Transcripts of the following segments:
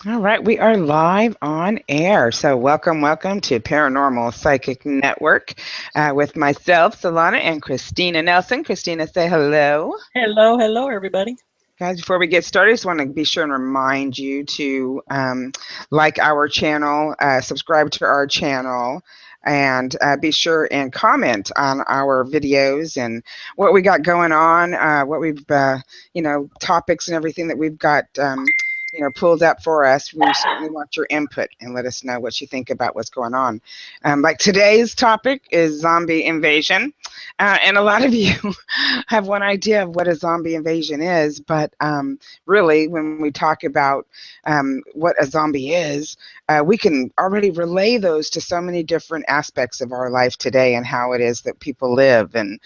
All right, we are live on air. So, welcome to Paranormal Psychic Network with myself, Solana, and Christina Nelson. Christina, say hello. Hello, hello, everybody. Guys, before we get started, I just want to be sure and remind you to like our channel, subscribe to our channel, and be sure and comment on our videos and what we got going on, what we've, topics and everything that we've got. Pulled up for us. We certainly want your input and let us know what you think about what's going on. Like today's topic is zombie invasion. And a lot of you have one idea of what a zombie invasion is, but really, when we talk about what a zombie is, we can already relay those to so many different aspects of our life today and how it is that people live and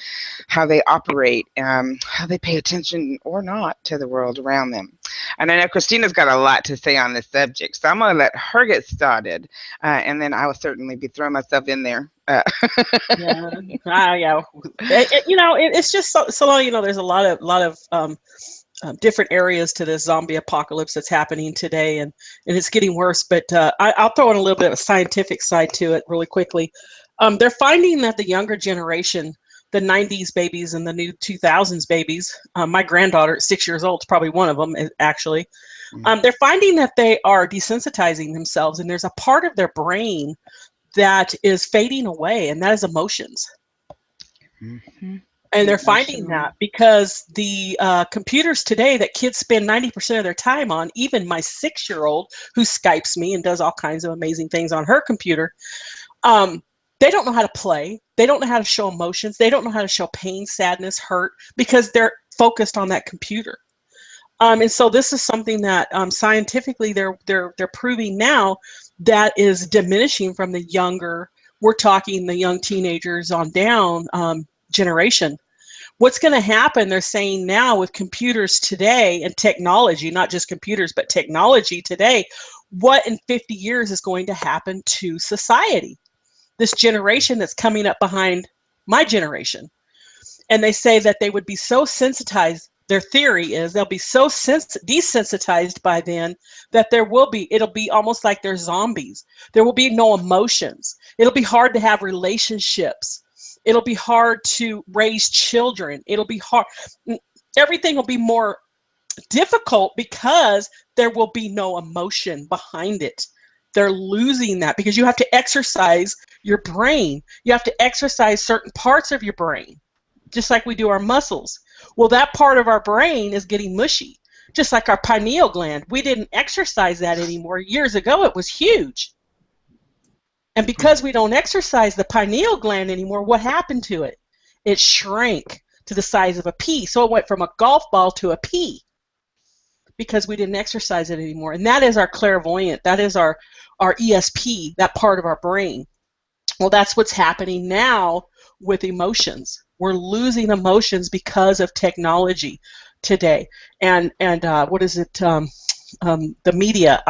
how they operate, how they pay attention or not to the world around them. And I know Christina's got a lot to say on this subject, so I'm going to let her get started, and then I will certainly be throwing myself in there. Yeah, yeah. It's just so long. There's a lot of different areas to this zombie apocalypse that's happening today, and it's getting worse. But I'll throw in a little bit of a scientific side to it really quickly. They're finding that the younger generation, the '90s babies and the new 2000s babies, my granddaughter at 6 years old is probably one of them, actually. They're finding that they are desensitizing themselves, and there's a part of their brain that is fading away, and that is emotions. Mm-hmm. And they're finding Emotional. that because the computers today that kids spend 90% of their time on, even my 6-year-old who Skypes me and does all kinds of amazing things on her computer, they don't know how to play. They don't know how to show emotions. They don't know how to show pain, sadness, hurt, because they're focused on that computer. And so this is something that scientifically they're proving now that is diminishing from the younger. We're talking the young teenagers on down generation. What's going to happen? They're saying now with computers today and technology, not just computers, but technology today. What in 50 years is going to happen to society? This generation that's coming up behind my generation. And they say that they would be so sensitized. Their theory is they'll be so desensitized by then that it'll be almost like they're zombies. There will be no emotions. It'll be hard to have relationships. It'll be hard to raise children. It'll be hard. Everything will be more difficult because there will be no emotion behind it. They're losing that because you have to exercise your brain. You have to exercise certain parts of your brain, just like we do our muscles. Well, that part of our brain is getting mushy, just like our pineal gland. We didn't exercise that anymore. Years ago, it was huge. And because we don't exercise the pineal gland anymore, what happened to it? It shrank to the size of a pea. So it went from a golf ball to a pea because we didn't exercise it anymore. And that is our clairvoyant. That is our ESP, that part of our brain. Well, that's what's happening now with emotions. We're losing emotions because of technology today. And what is it? The media,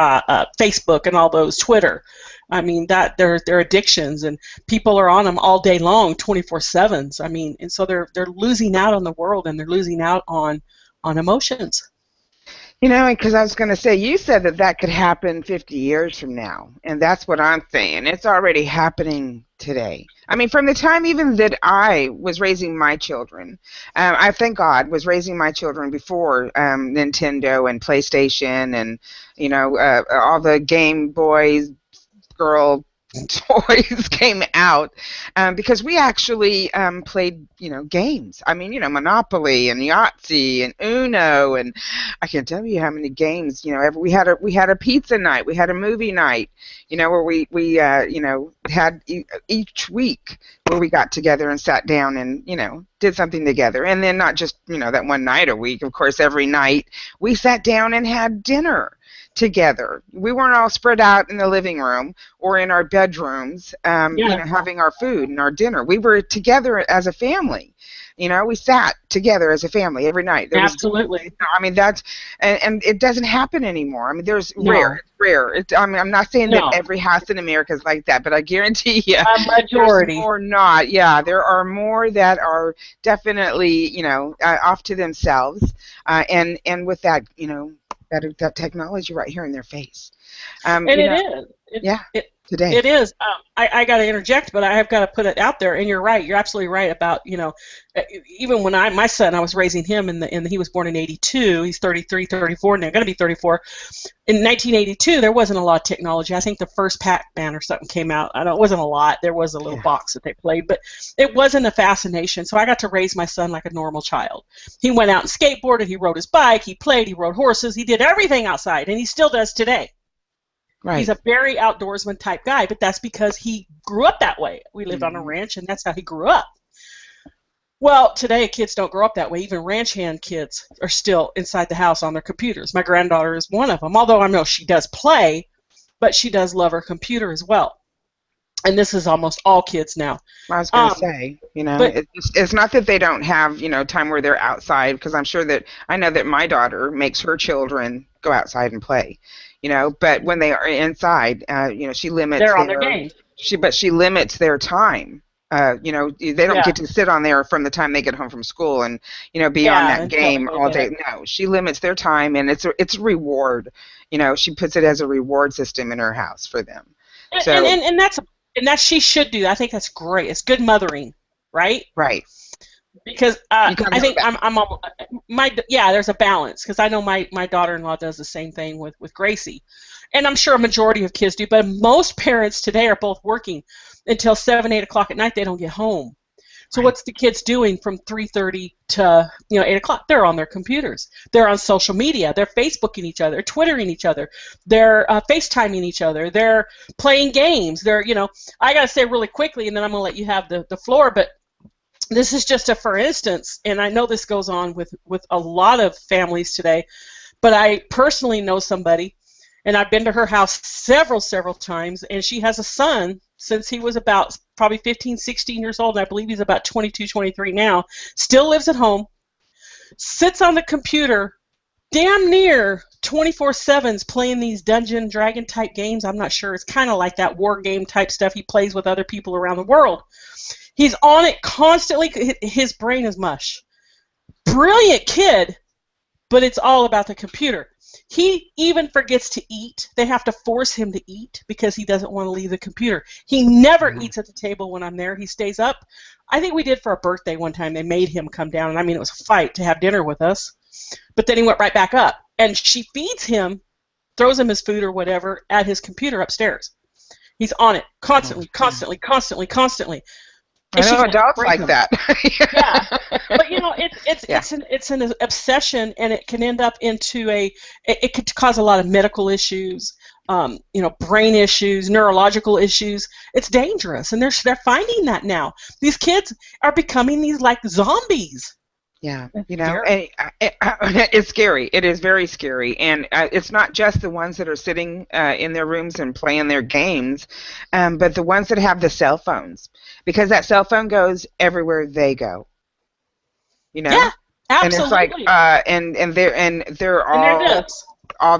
Facebook and all those, Twitter. I mean, that they're addictions, and people are on them all day long, 24/7s. I mean, and so they're losing out on the world, and they're losing out on emotions. Because I was going to say, you said that that could happen 50 years from now, and that's what I'm saying. It's already happening today. I mean, from the time even that I was raising my children, I thank God was raising my children before Nintendo and PlayStation and, all the Game Boys, girl toys came out, because we actually played games. I mean, Monopoly and Yahtzee and Uno, and I can't tell you how many games. We had a pizza night, we had a movie night, where we had each week where we got together and sat down and did something together. And then not just that one night a week, of course, every night we sat down and had dinner together. We weren't all spread out in the living room or in our bedrooms, Yeah, having our food and our dinner. We were together as a family. We sat together as a family every night. There was, absolutely. I mean, that's, and it doesn't happen anymore. I mean, there's No, rare. I mean, I'm not saying that no. every house in America is like that, but I guarantee you, A there's majority. more not. Yeah, there are more that are definitely, off to themselves, and with that, that technology right here in their face. And You it know, is. yeah, It today. it is. I got to interject, but I have got to put it out there. And you're right. You're absolutely right about even when my son, I was raising him he was born in '82. He's 33, 34 now, going to be 34. In 1982, there wasn't a lot of technology. I think the first Pac-Man or something came out. I know it wasn't a lot. There was a little Yeah. box that they played, but it wasn't a fascination. So I got to raise my son like a normal child. He went out and skateboarded. He rode his bike. He played. He rode horses. He did everything outside, and he still does today. He's Right. a very outdoorsman type guy, but that's because he grew up that way. We lived on a Hmm. ranch, and that's how he grew up. Well, today kids don't grow up that way. Even ranch hand kids are still inside the house on their computers. My granddaughter is one of them, although I know she does play, but she does love her computer as well. And this is almost all kids now. I was going to Um, say, but it's not that they don't have, time where they're outside, because I know that my daughter makes her children go outside and play, but when they are inside, she limits they're on their games. she limits their time. They don't Yeah, get to sit on there from the time they get home from school and, be on yeah, that until they game go to all day. bed. No, she limits their time, and it's a reward. She puts it as a reward system in her house for them. And and, So, and, and that's she should do that. I think that's great. It's good mothering, right? right. Because You gotta I have think there's a balance because I know my daughter-in-law does the same thing with Gracie, and I'm sure a majority of kids do, but most parents today are both working until 7, 8 o'clock at night. They don't get home. So Right. what's the kids doing from 3:30 to 8 o'clock? They're on their computers. They're on social media. They're Facebooking each other, Twittering each other. They're FaceTiming each other. They're playing games. I gotta say really quickly, and then I'm gonna let you have the floor, but this is just a for instance, and I know this goes on with a lot of families today, but I personally know somebody, and I've been to her house several times, and she has a son since he was about probably 15, 16 years old, and I believe he's about 22, 23 now, still lives at home, sits on the computer damn near 24/7s playing these Dungeon Dragon type games. I'm not sure. It's kind of like that war game type stuff he plays with other people around the world. He's on it constantly. His brain is mush. Brilliant kid, but it's all about the computer. He even forgets to eat. They have to force him to eat because he doesn't want to leave the computer. He never eats at the table when I'm there. He stays up. I think we did for a birthday one time. They made him come down, and I mean, it was a fight to have dinner with us. But then he went right back up, and she feeds him, throws him his food or whatever at his computer upstairs. He's on it constantly, constantly, constantly, constantly. I And she's know going to adults break like him. that. Yeah, but it's Yeah. it's an obsession, and it can end up into it could cause a lot of medical issues, brain issues, neurological issues. It's dangerous, and they're finding that now. These kids are becoming these like zombies. Yeah, It's scary. and it's scary. It is very scary, and it's not just the ones that are sitting in their rooms and playing their games, but the ones that have the cell phones, because that cell phone goes everywhere they go. You Yeah, know, and it's like, absolutely. and they're And they're all this.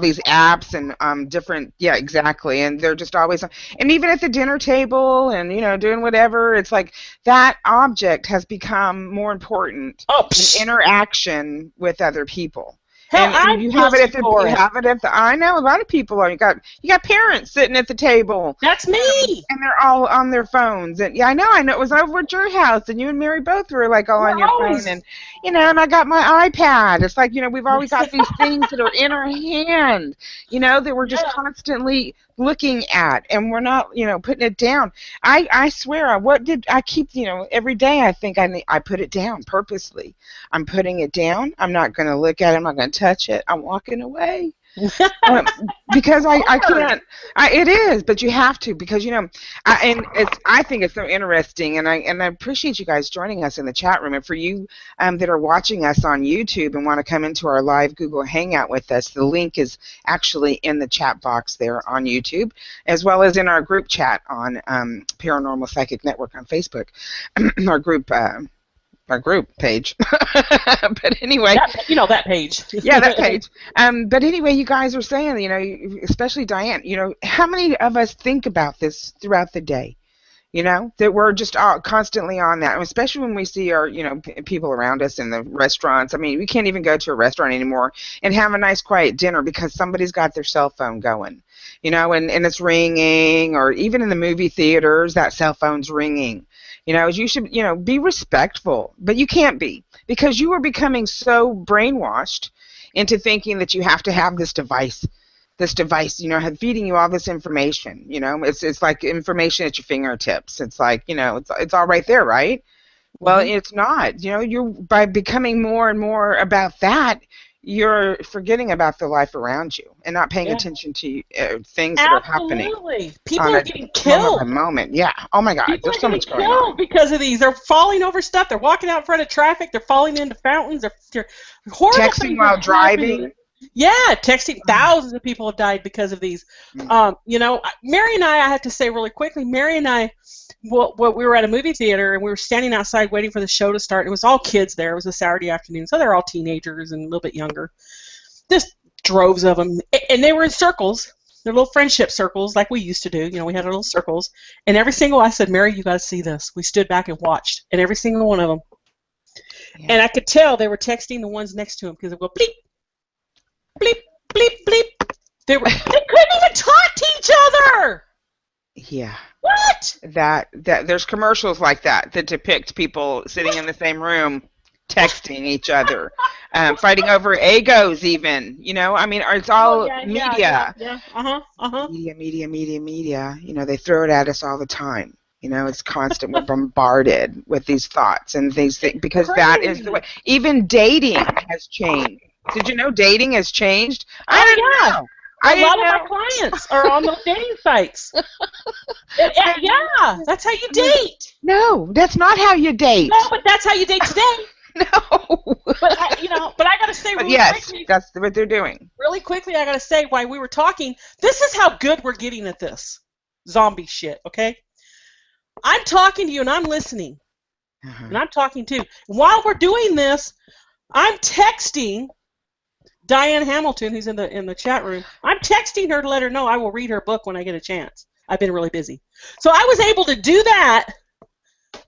these apps and different, yeah, exactly, and they're just always on. And even at the dinner table and doing whatever, it's like that object has become more important Oh, than psh, interaction with other people. hell, And I'm you have it guilty at the for it. I know a lot of people are. You got parents sitting at the table, That's me. and they're all on their phones. And yeah, I know it was over at your house, and you and Mary both were like all on We're your phone. always. And I got my iPad. It's like, we've always got these things that are in our hand, that we're just Yeah. constantly looking at, and we're not, putting it down. I swear, what did I keep, every day I think I put it down purposely. I'm putting it down. I'm not going to look at it. I'm not going to touch it. I'm walking away. Um, because I Hard. can't. It is, but you have to, because I think it's so interesting, and I appreciate you guys joining us in the chat room, and for you that are watching us on YouTube and want to come into our live Google Hangout with us, the link is actually in the chat box there on YouTube, as well as in our group chat on Paranormal Psychic Network on Facebook, our group. Our group page. But anyway, That page. yeah, that page. But anyway, you guys are saying, especially Diane, how many of us think about this throughout the day? that we're just constantly on that, especially when we see our, people around us in the restaurants. I mean, we can't even go to a restaurant anymore and have a nice quiet dinner because somebody's got their cell phone going, and it's ringing, or even in the movie theaters, that cell phone's ringing. You should, be respectful, but you can't be, because you are becoming so brainwashed into thinking that you have to have this device, feeding you all this information. It's like information at your fingertips. It's like, it's all right there, right? Well, Mm-hmm. it's not. You're, by becoming more and more about that, you're forgetting about the life around you and not paying Yeah. attention to things that are happening Absolutely. People on are a getting moment by killed. moment. Yeah. Oh my God. People There's are so getting much going on. killed because of these. They're falling over stuff. They're walking out in front of traffic. They're falling into fountains. They're horrible Texting things are while happening. driving. Yeah, texting. Thousands of people have died because of these. Mary and I have to say really quickly, Mary and I, we were at a movie theater and we were standing outside waiting for the show to start. It was all kids there. It was a Saturday afternoon, so they're all teenagers and a little bit younger. Just droves of them, and they were in circles. They're little friendship circles like we used to do. We had our little circles, and every single I said, Mary, you got to see this. We stood back and watched, and every single one of them. Yeah. And I could tell they were texting the ones next to them because they would go bleep, bleep, bleep, bleep. They couldn't even talk to each other. Yeah. What? That there's commercials like that depict people sitting in the same room texting each other, fighting over egos even. I mean, it's all media. Yeah. Media. They throw it at us all the time. It's constant. We're bombarded with these thoughts and these things, because that is the way. Even dating has changed. Did you know dating has changed? I don't know. A lot of my clients are on those dating sites. Yeah, that's how you date. No, that's not how you date. No, but that's how you date today. No. But I gotta say really quickly. That's what they're doing. Really quickly, I gotta say, while we were talking, this is how good we're getting at this zombie shit. Okay, I'm talking to you and I'm listening, and I'm talking too. While we're doing this, I'm texting Diane Hamilton, who's in the chat room. I'm texting her to let her know I will read her book when I get a chance. I've been really busy, so I was able to do that.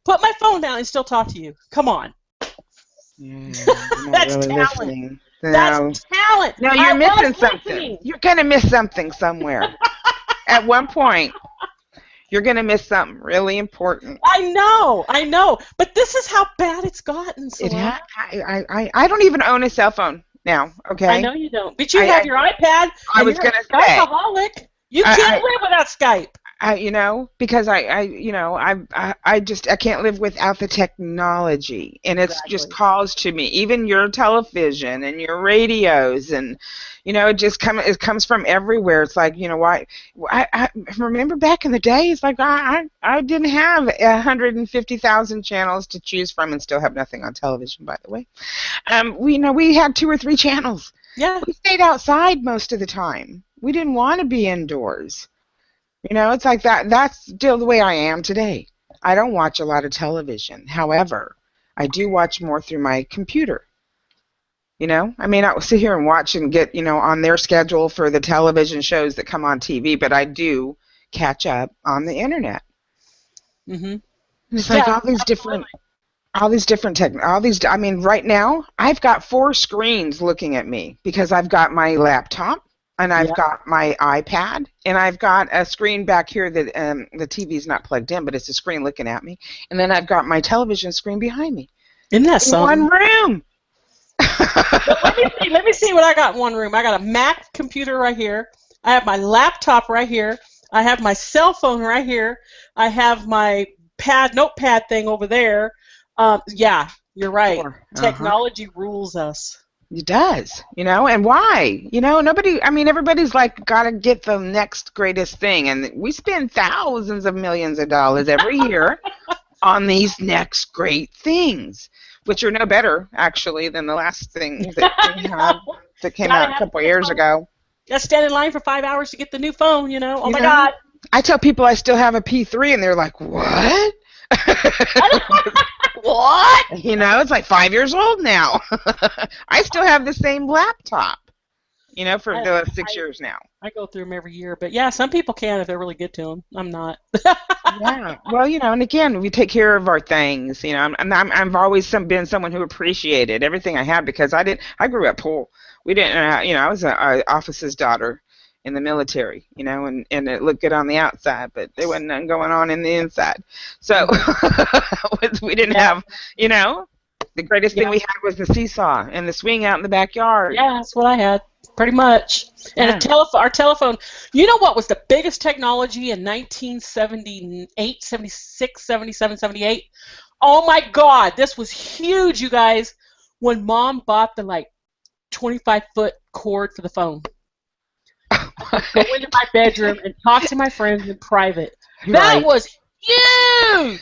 Put my phone down and still talk to you. Come on. That's really talent. Listening. No. That's talent. No, you're missing something. Listening. You're gonna miss something somewhere. At one point, you're gonna miss something really important. I know. But this is how bad it's gotten. I don't even own a cell phone now. Okay. I know you don't. But you have your iPad. I was gonna say. Skypeaholic. You can't live without Skype. Because I can't live without the technology, and it's just calls to me. Even your television and your radios, and it comes from everywhere. It's like, why? I remember back in the day. It's like I didn't have 150,000 channels to choose from, and still have nothing on television, by the way. We had 2 or 3 channels. Yeah. We stayed outside most of the time. We didn't want to be indoors. It's like that. That's still the way I am today. I don't watch a lot of television. However, I do watch more through my computer. I may not sit here and watch and get, on their schedule for the television shows that come on TV, but I do catch up on the internet. Mhm. It's like all these different I mean, right now I've got 4 screens looking at me because I've got my laptop. And I've got my iPad, and I've got a screen back here that the TV's not plugged in, but it's a screen looking at me. And then I've got my television screen behind me. Isn't that something? In one room. Let me see what I got in one room. I got a Mac computer right here. I have my laptop right here. I have my cell phone right here. I have my notepad thing over there. Yeah, you're right. Technology rules us. It does, and why? Everybody's like, gotta get the next greatest thing, and we spend thousands of millions of dollars every year on these next great things, which are no better, actually, than the last thing that came out a couple of years ago. Got to stand in line for 5 hours to get the new phone, Oh my God. I tell people I still have a P3, and they're like, what? What? It's like 5 years old now. I still have the same laptop, for the 6 years now. I go through them every year, but yeah, some people can if they're really good to them. I'm not. Yeah. Well, and again, we take care of our things. I've always been someone who appreciated everything I had because I grew up poor. We didn't. I was a officer's daughter in the military. And it looked good on the outside, but there wasn't nothing going on in the inside. So Mhm. we didn't Yeah, have. The greatest thing yeah, we had was the seesaw and the swing out in the backyard. yeah. That's what I had, pretty much. And Yeah. our telephone. You know what was the biggest technology in 1978, 76, 77, 78? Oh my God, this was huge, you guys. When Mom bought the 25-foot cord for the phone, I could go into my bedroom and talk to my friends in private. That Right. was huge.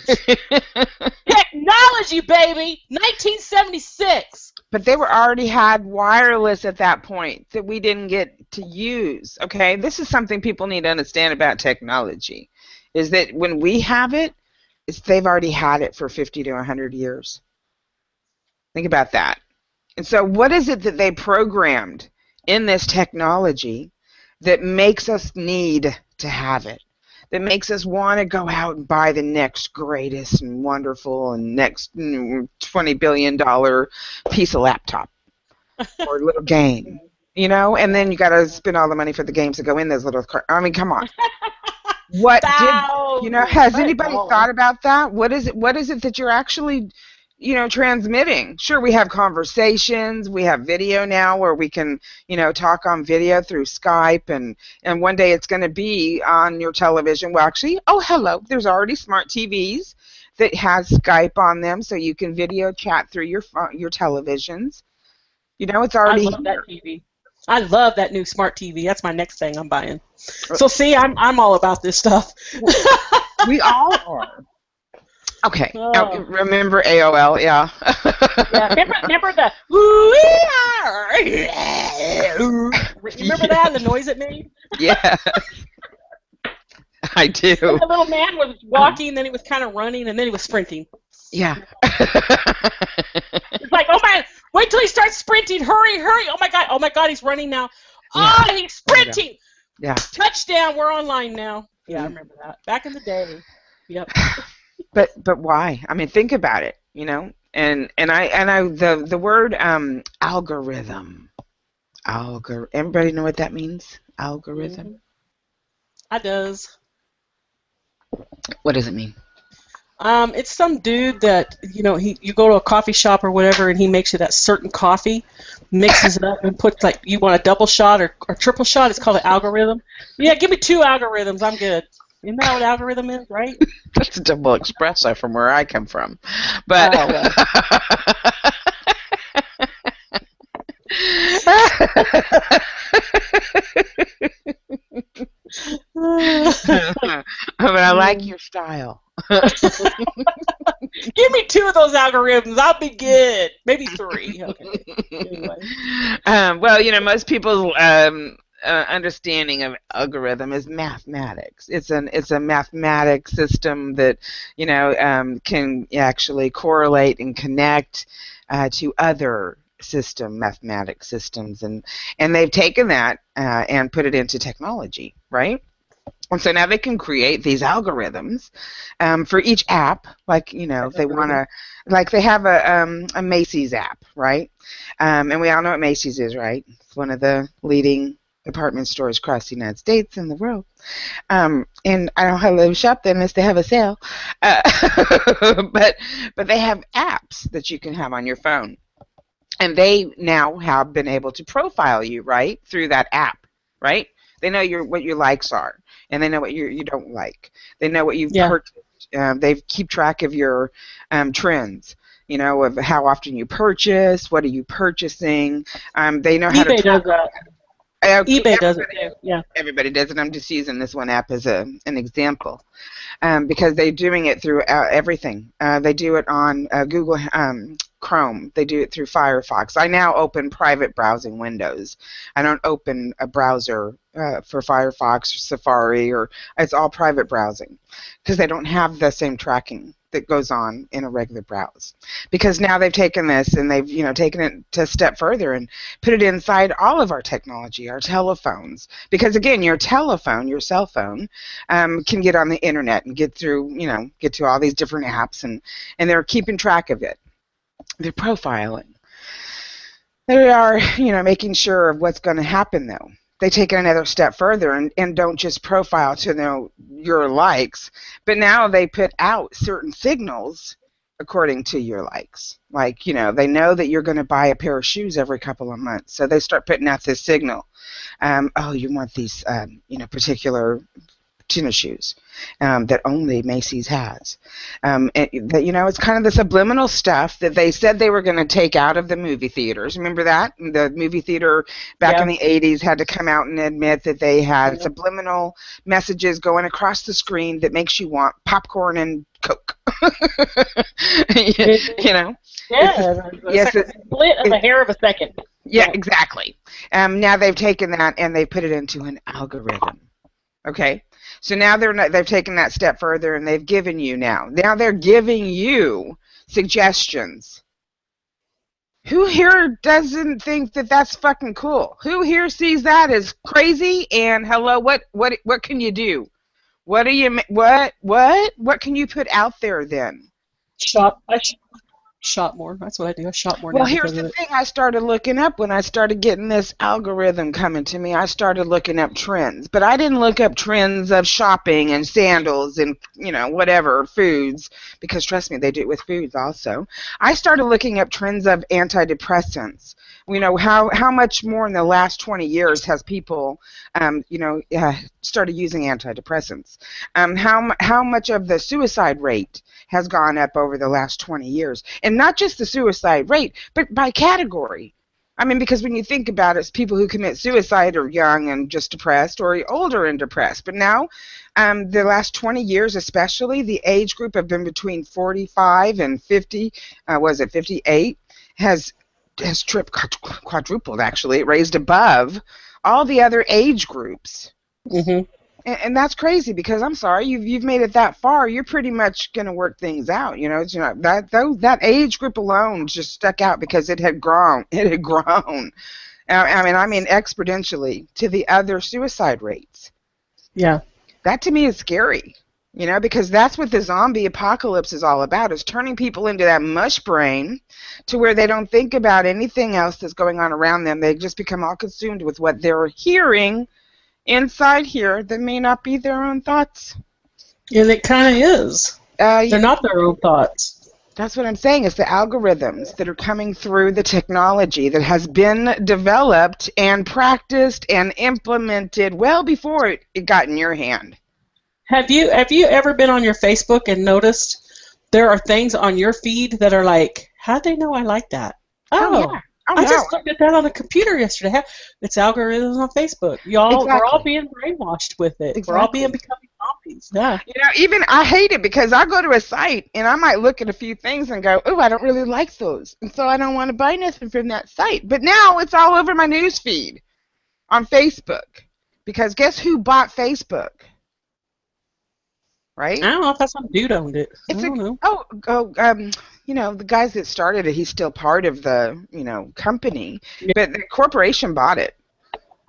Technology, baby. 1976. But they were already had wireless at that point that we didn't get to use. Okay, this is something people need to understand about technology, is that when we have it, they've already had it for 50 to 100 years. Think about that. And so, what is it that they programmed in this technology that makes us need to have it? That makes us want to go out and buy the next greatest and wonderful and next $20 billion piece of laptop or little game, and then you got to spend all the money for the games that go in those little I mean, come on. What did Thousands. has My anybody God. thought about that? What is it that you're actually transmitting? Sure, we have conversations, we have video now where we can talk on video through Skype, and one day it's going to be on your television. Well, actually, oh, hello, there's already smart TVs that has Skype on them, so you can video chat through your televisions. It's I already love that here. TV. I love that new smart TV. That's my next thing I'm buying. So see, I'm all about this stuff. We all are. Okay. Oh, Remember AOL? Yeah. yeah. Remember the remember that the noise it made? Yeah, I And do. the little man was walking, then he was kind of running, and then he was sprinting. Yeah. It's like, oh my, wait till he starts sprinting. Hurry, hurry. Oh my God, he's running now. Yeah. Oh, he's Oh my God. sprinting. Yeah. Touchdown, we're online now. Yeah, I Mm. remember that. Back in the day. Yep. But why? I mean, think about it. And I the word algorithm. Everybody know what that means? Algorithm. Hmm. I does. What does it mean? It's some dude that you go to a coffee shop or whatever, and he makes you that certain coffee, mixes it up, and puts you want a double shot or triple shot. It's called an algorithm. Yeah, give me 2 algorithms. I'm good. Isn't that what algorithm is, right? That's a double espresso from where I come from. But Oh well. but I like your style. Give me 2 of those algorithms. I'll be good. Maybe 3. Okay. Anyway. Well, most people's understanding of algorithm is mathematics. It's a mathematic system that can actually correlate and connect to other mathematic systems, and they've taken that and put it into technology, right? And so now they can create these algorithms for each app, like if they want Algorithm. to, like they have a Macy's app, right? And we all know what Macy's is, right? It's one of the leading department stores across the United States and the world. And I don't have to shop there unless they have a sale. But they have apps that you can have on your phone, and they now have been able to profile you, right, through that app, right? They know what your likes are, and they know what you don't like. They know what you've Yeah. purchased. They keep track of your trends. Of how often you purchase, what are you purchasing. They know how to eBay track. does that. eBay does it too. Yeah. Everybody does it. I'm just using this one app as an example, because they're doing it through everything. They do it on Google Chrome. They do it through Firefox. I now open private browsing windows. I don't open a browser for Firefox or Safari, or it's all private browsing because they don't have the same tracking that goes on in a regular browse. Because now they've taken this and they've, taken it to a step further and put it inside all of our technology, our telephones. Because again, your telephone, your cell phone, can get on the internet and get through, get to all these different apps, and they're keeping track of it. They're profiling. They are, making sure of what's going to happen, though. They take it another step further and don't just profile to know your likes, but now they put out certain signals according to your likes. Like, they know that you're going to buy a pair of shoes every couple of months, so they start putting out this signal. Oh, you want these, particular tennis shoes that only Macy's has. It's kind of the subliminal stuff that they said they were going to take out of the movie theaters. Remember that? The movie theater back in the 80s had to come out and admit that they had subliminal messages going across the screen that makes you want popcorn and Coke. Yeah, yes, a split of a hair of a second. Yeah, exactly. Now they've taken that and they put it into an algorithm. Okay, so now they've taken that step further and they've given you now they're giving you suggestions. Who here doesn't think that that's fucking cool? Who here sees that as crazy? And hello, what can you do? What can you put out there then? Shop more. That's what I do. I shop more. Well, here's the thing. I started looking up when I started getting this algorithm coming to me. I started looking up trends, but I didn't look up trends of shopping and sandals and whatever foods, because trust me, they do it with foods also. I started looking up trends of antidepressants. How much more in the last 20 years has people started using antidepressants? How much of the suicide rate has gone up over the last 20 years? And not just the suicide rate, but by category. I mean, because when you think about it, people who commit suicide are young and just depressed, or older and depressed. But now, the last 20 years especially, the age group have been between 45 and 50, 58, has quadrupled, actually. It raised above all the other age groups. Mm-hmm. And that's crazy, because I'm sorry, you've made it that far. You're pretty much going to work things out. That age group alone just stuck out because it had grown. It had grown. I mean exponentially to the other suicide rates. Yeah. That to me is scary. Because that's what the zombie apocalypse is all about, is turning people into that mush brain to where they don't think about anything else that's going on around them. They just become all consumed with what they're hearing inside here that may not be their own thoughts. And it kind of is. They're not their own thoughts. That's what I'm saying. It's the algorithms that are coming through the technology that has been developed and practiced and implemented well before it got in your hand. Have you ever been on your Facebook and noticed there are things on your feed that are like, how'd they know I like that? Oh yeah. I just looked at that on the computer yesterday. It's algorithms on Facebook. We're all being brainwashed with it. Exactly. We're all becoming zombies. Yeah. Even I hate it, because I'll go to a site and I might look at a few things and go, oh, I don't really like those, and so I don't want to buy nothing from that site. But now it's all over my news feed on Facebook, because guess who bought Facebook? Right? I don't know if that's some dude owned it. I don't know. The guys that started it, he's still part of the, company, but the corporation bought it.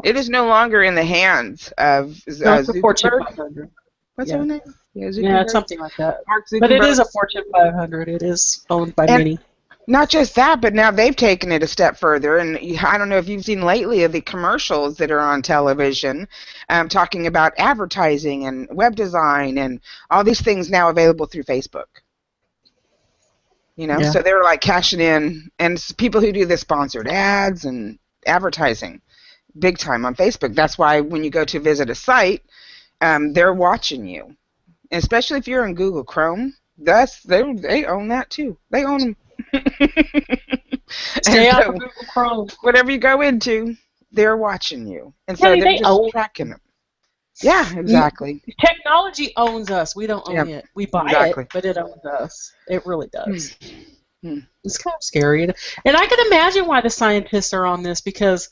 It is no longer in the hands of It's a Fortune 500. What's her name? Yeah, it's something like that. But it is a Fortune 500. It is owned by many. Not just that, but now they've taken it a step further, and I don't know if you've seen lately of the commercials that are on television talking about advertising and web design and all these things now available through Facebook. So they're like cashing in, and people who do the sponsored ads and advertising big time on Facebook. That's why when you go to visit a site, they're watching you, and especially if you're in Google Chrome. They own that too. They own them. Stay out of Google Chrome. Whatever you go into, they're watching you, and so they're just tracking them. Yeah, exactly. Technology owns us. We don't own it. We buy it, but it owns us. It really does. It's kind of scary, and I can imagine why the scientists are on this, because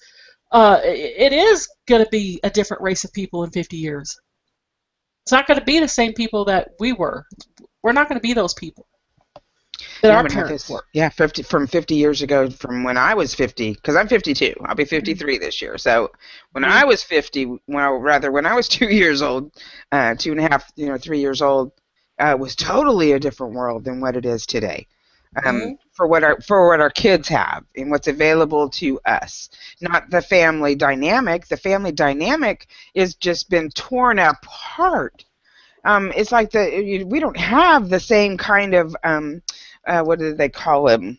it is going to be a different race of people in 50 years. It's not going to be the same people that we were. We're not going to be those people that Yeah, our but not parents this. were. Yeah, 50 years ago, from when I was 50, because I'm 52. I'll be 53 this year. So when Mm-hmm. I was 50, when I was 2 years old, 2.5, 3 years old, was totally a different world than what it is today. Mm-hmm. For what our kids have and what's available to us, not the family dynamic. The family dynamic is just been torn apart. It's like we don't have the same kind of what do they call them?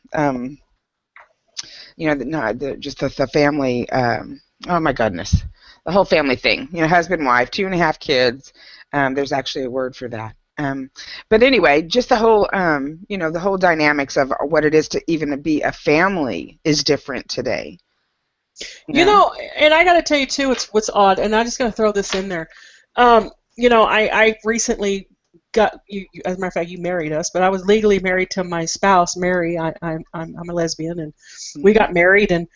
Just the family. Oh my goodness, the whole family thing. Husband, wife, 2.5 kids. There's actually a word for that. But anyway, just the whole dynamics of what it is to even be a family is different today. You know, and I got to tell you too, it's what's odd, and I'm just going to throw this in there. I recently got you. As a matter of fact, you married us, but I was legally married to my spouse, Mary. I'm a lesbian, and we got married, and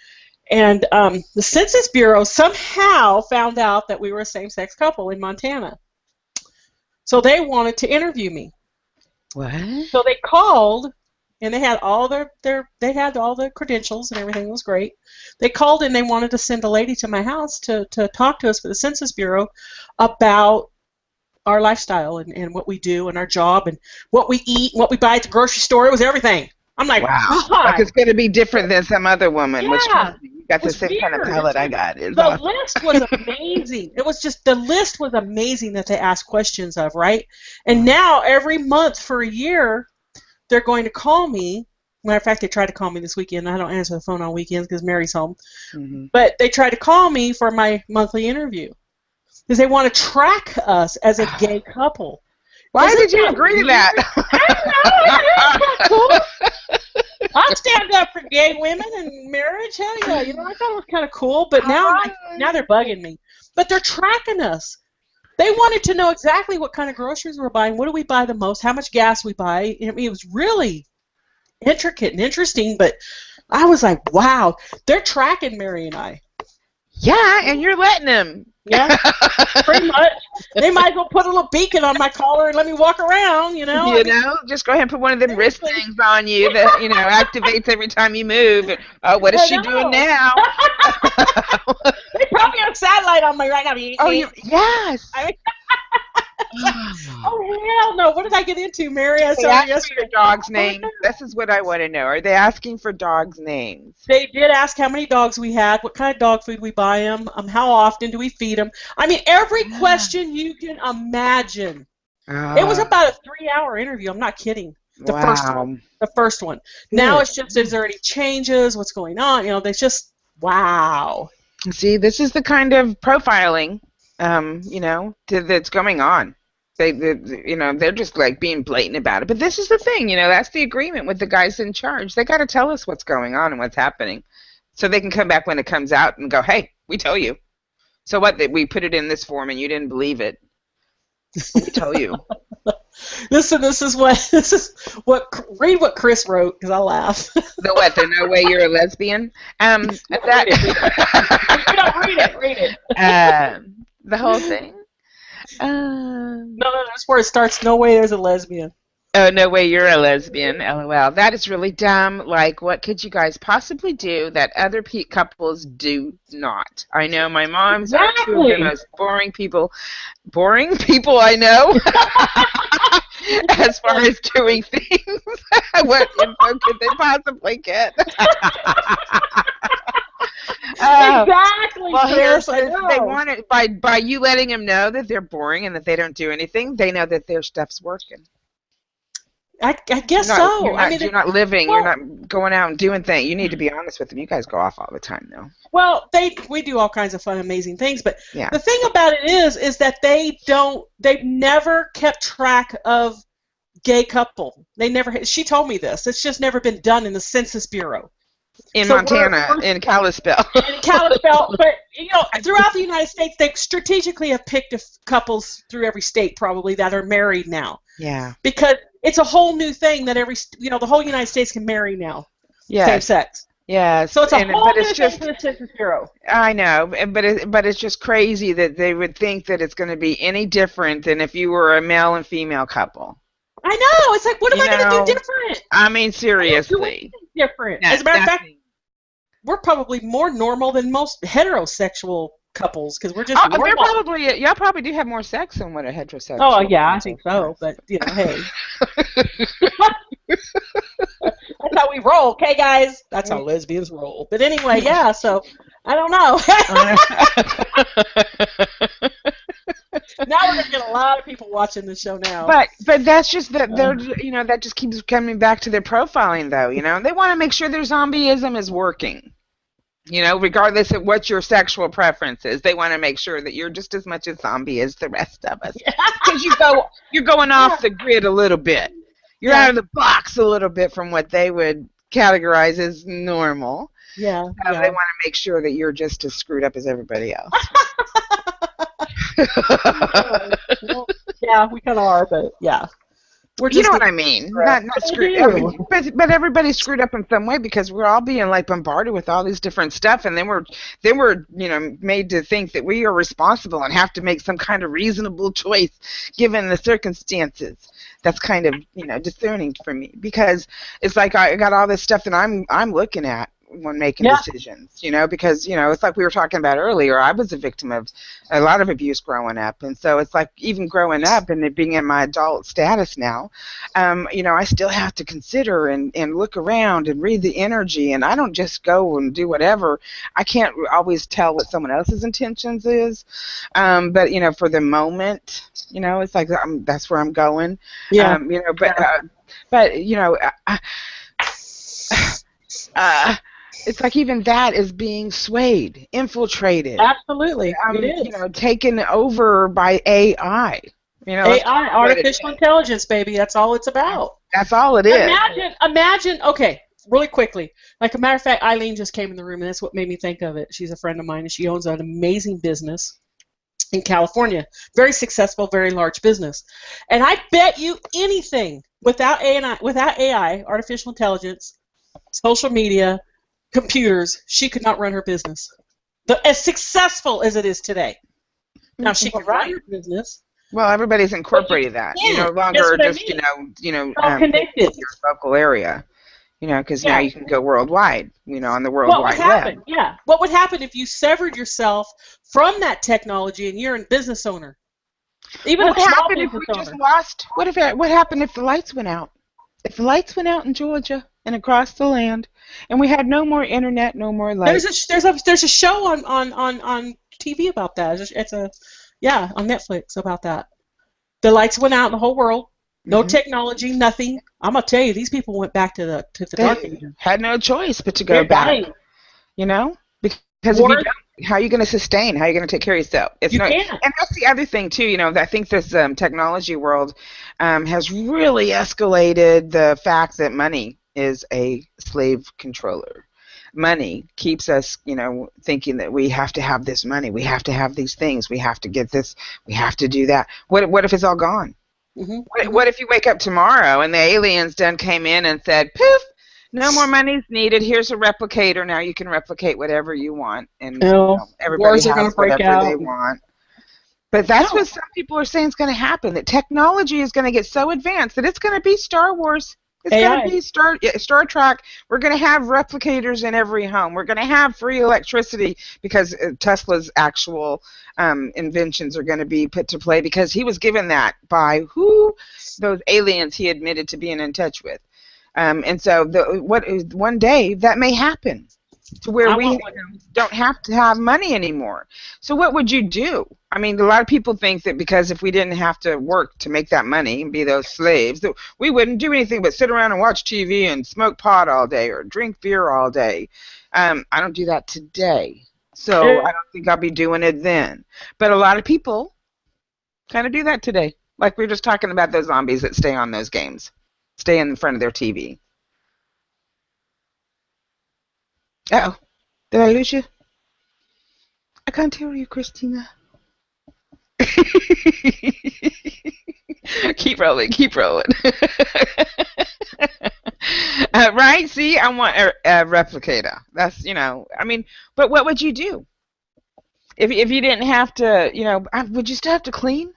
the Census Bureau somehow found out that we were a same-sex couple in Montana. So they wanted to interview me. What? So they called, and they had all they had all the credentials, and everything was great. They called, and they wanted to send a lady to my house to talk to us for the Census Bureau about our lifestyle and what we do and our job and what we eat and what we buy at the grocery store. It was everything. I'm like, Wow. Like God, it's going to be different than some other woman, which yeah, trust me, you it got the was same kind of weird. palate I got. It's The awesome. list was amazing. It was just the list was amazing that they asked questions of, right? And now every month for a year, they're going to call me. Matter of fact, they tried to call me this weekend. I don't answer the phone on weekends because Mary's home. Mm-hmm. But they tried to call me for my monthly interview because they want to track us as a gay couple. Why Isn't did you that agree to weird? that? I know, isn't that cool? I'd stand up for gay women and marriage. Hell yeah, I thought it was kind of cool. But now they're bugging me. But they're tracking us. They wanted to know exactly what kind of groceries we're buying. What do we buy the most? How much gas we buy? I mean, it was really intricate and interesting. But I was like, wow, they're tracking Mary and I. Yeah, and you're letting them. Yeah, pretty much. They might as well put a little beacon on my collar and let me walk around, Just go ahead and put one of them wrist things on you that, activates every time you move. Oh, what is she doing now? They probably have a satellite on me right now. Oh, yes. Oh, hell no. What did I get into, Mary? I They saw asked for yesterday. your dog's name. This is what I want to know. Are they asking for dogs' names? They did ask how many dogs we had, what kind of dog food we buy them, how often do we feed them. I mean, every question you can imagine. It was about a 3-hour interview. I'm not kidding. The first one. Now it's just, is there any changes? What's going on? They just, wow. See, this is the kind of profiling, that's going on. They're just like being blatant about it. But this is the thing, that's the agreement with the guys in charge. They got to tell us what's going on and what's happening, so they can come back when it comes out and go, "Hey, we tell you." So what? We put it in this form and you didn't believe it. We tell you. Listen, this is what read what Chris wrote because I laugh. The what? The no way you're a lesbian. Read it. The whole thing. No, that's where it starts. No way there's a lesbian. Oh, no way you're a lesbian. LOL. That is really dumb. Like, what could you guys possibly do that other couples do not? I know my moms are two of the most boring people I know. As far as doing things. What info could they possibly get? Exactly. Well, Chris, they want it by you letting them know that they're boring and that they don't do anything. They know that their stuff's working. I guess so. You're not living. Well, you're not going out and doing things. You need to be honest with them. You guys go off all the time, though. Well, we do all kinds of fun, amazing things. But yeah. The thing about it is that they've never kept track of gay couple. They never. She told me this. It's just never been done in the Census Bureau. In Montana, in Kalispell. In Kalispell, but throughout the United States, they strategically have picked couples through every state probably that are married now. Yeah. Because it's a whole new thing that the whole United States can marry now. Yes. Same sex. Yes. So it's a whole new thing for the Census Bureau. I know, but it's just crazy that they would think that it's going to be any different than if you were a male and female couple. I know. It's like, what am You I going to do know, different? I mean, I don't do seriously. anything different. No, As a matter of fact, nothing. we're probably more normal than most heterosexual couples because we're just Oh, they're normal. probably, y'all probably do have more sex than what a Oh heterosexual yeah, I think couple so. does. But hey, that's how we roll. Okay, guys, that's how lesbians roll. But anyway, yeah. So I don't know. Now we're gonna get a lot of people watching the show now. But that's just that Uh, they're, that just keeps coming back to their profiling though. They want to make sure their zombieism is working. Regardless of what your sexual preference is, they want to make sure that you're just as much a zombie as the rest of us. Because you're going yeah, off the grid a little bit. You're yeah, out of the box a little bit from what they would categorize as normal. yeah, So they yeah. want to make sure that you're just as screwed up as everybody else. Well, yeah, we kind of are, but yeah, we're You just know what getting I mean? stressed. Not I screwed. I do. mean, but everybody's screwed up in some way because we're all being like bombarded with all these different stuff, and then we're made to think that we are responsible and have to make some kind of reasonable choice given the circumstances. That's kind of discerning for me because it's like I got all this stuff that I'm looking at when making Yeah, decisions. Because it's like we were talking about earlier. I was a victim of a lot of abuse growing up, and so it's like even growing up and it being in my adult status now, I still have to consider and look around and read the energy, and I don't just go and do whatever. I can't always tell what someone else's intentions is, but for the moment, it's like that's where I'm going, yeah, but yeah. but uh, it's like even that is being swayed, infiltrated, Absolutely, it is. taken over by AI. Let's call AI, it what it artificial is. intelligence, baby. That's all it's about. That's all it is. Imagine. Okay, really quickly. Like a matter of fact, Eileen just came in the room, and that's what made me think of it. She's a friend of mine, and she owns an amazing business in California. Very successful, very large business. And I bet you anything, without AI, artificial intelligence, social media, computers, she could not run her business. As successful as it is today. Now she Well, can run right. her business, Well, everybody's but you incorporated that. You no can't. That's longer what I just mean. All focus connected. in your local area. Because now Yeah. you can go worldwide. On the World What would Wide Web. happen? Yeah. What would happen if you severed yourself from that technology and you're a business owner? Even What a would small happen if business we just owner. lost? What happened if the lights went out? If the lights went out in Georgia and across the land, and we had no more internet, no more lights. There's a show on TV about that. It's a yeah, on Netflix about that. The lights went out in the whole world. No Hmm. technology, nothing. I'm gonna tell you, these people went back to the dark They ages. had no choice but to go They're back. dying. Because if you Wars, don't, how are you going to sustain? How are you going to take care of yourself? It's you not, can't. and that's the other thing too. I think this technology world has really escalated the fact that money is a slave controller. Money keeps us, thinking that we have to have this money, we have to have these things, we have to get this, we have to do that. What if it's all gone? Hmm. What if you wake up tomorrow and the aliens done came in and said, poof, no more money's needed. Here's a replicator. Now you can replicate whatever you want. And everybody Wars are gonna has break whatever they out. want. But that's No, what some people are saying is going to happen. That technology is going to get so advanced that it's going to be Star Wars. It's going to AI. be Star Trek. We're going to have replicators in every home. We're going to have free electricity because Tesla's actual inventions are going to be put to play because he was given that by who? Those aliens he admitted to being in touch with. And so one day that may happen to where I we want one. don't have to have money anymore. So what would you do? I mean, a lot of people think that because if we didn't have to work to make that money and be those slaves, that we wouldn't do anything but sit around and watch TV and smoke pot all day or drink beer all day. I don't do that today, so I don't think I'll be doing it then. But a lot of people kind of do that today. Like we were just talking about those zombies that stay on those games, stay in front of their TV. Uh-oh. Did I lose you? I can't hear you, Christina. Keep rolling, keep rolling. Right? See, I want a replicator. That's, I mean, but what would you do if you didn't have to, would you still have to clean?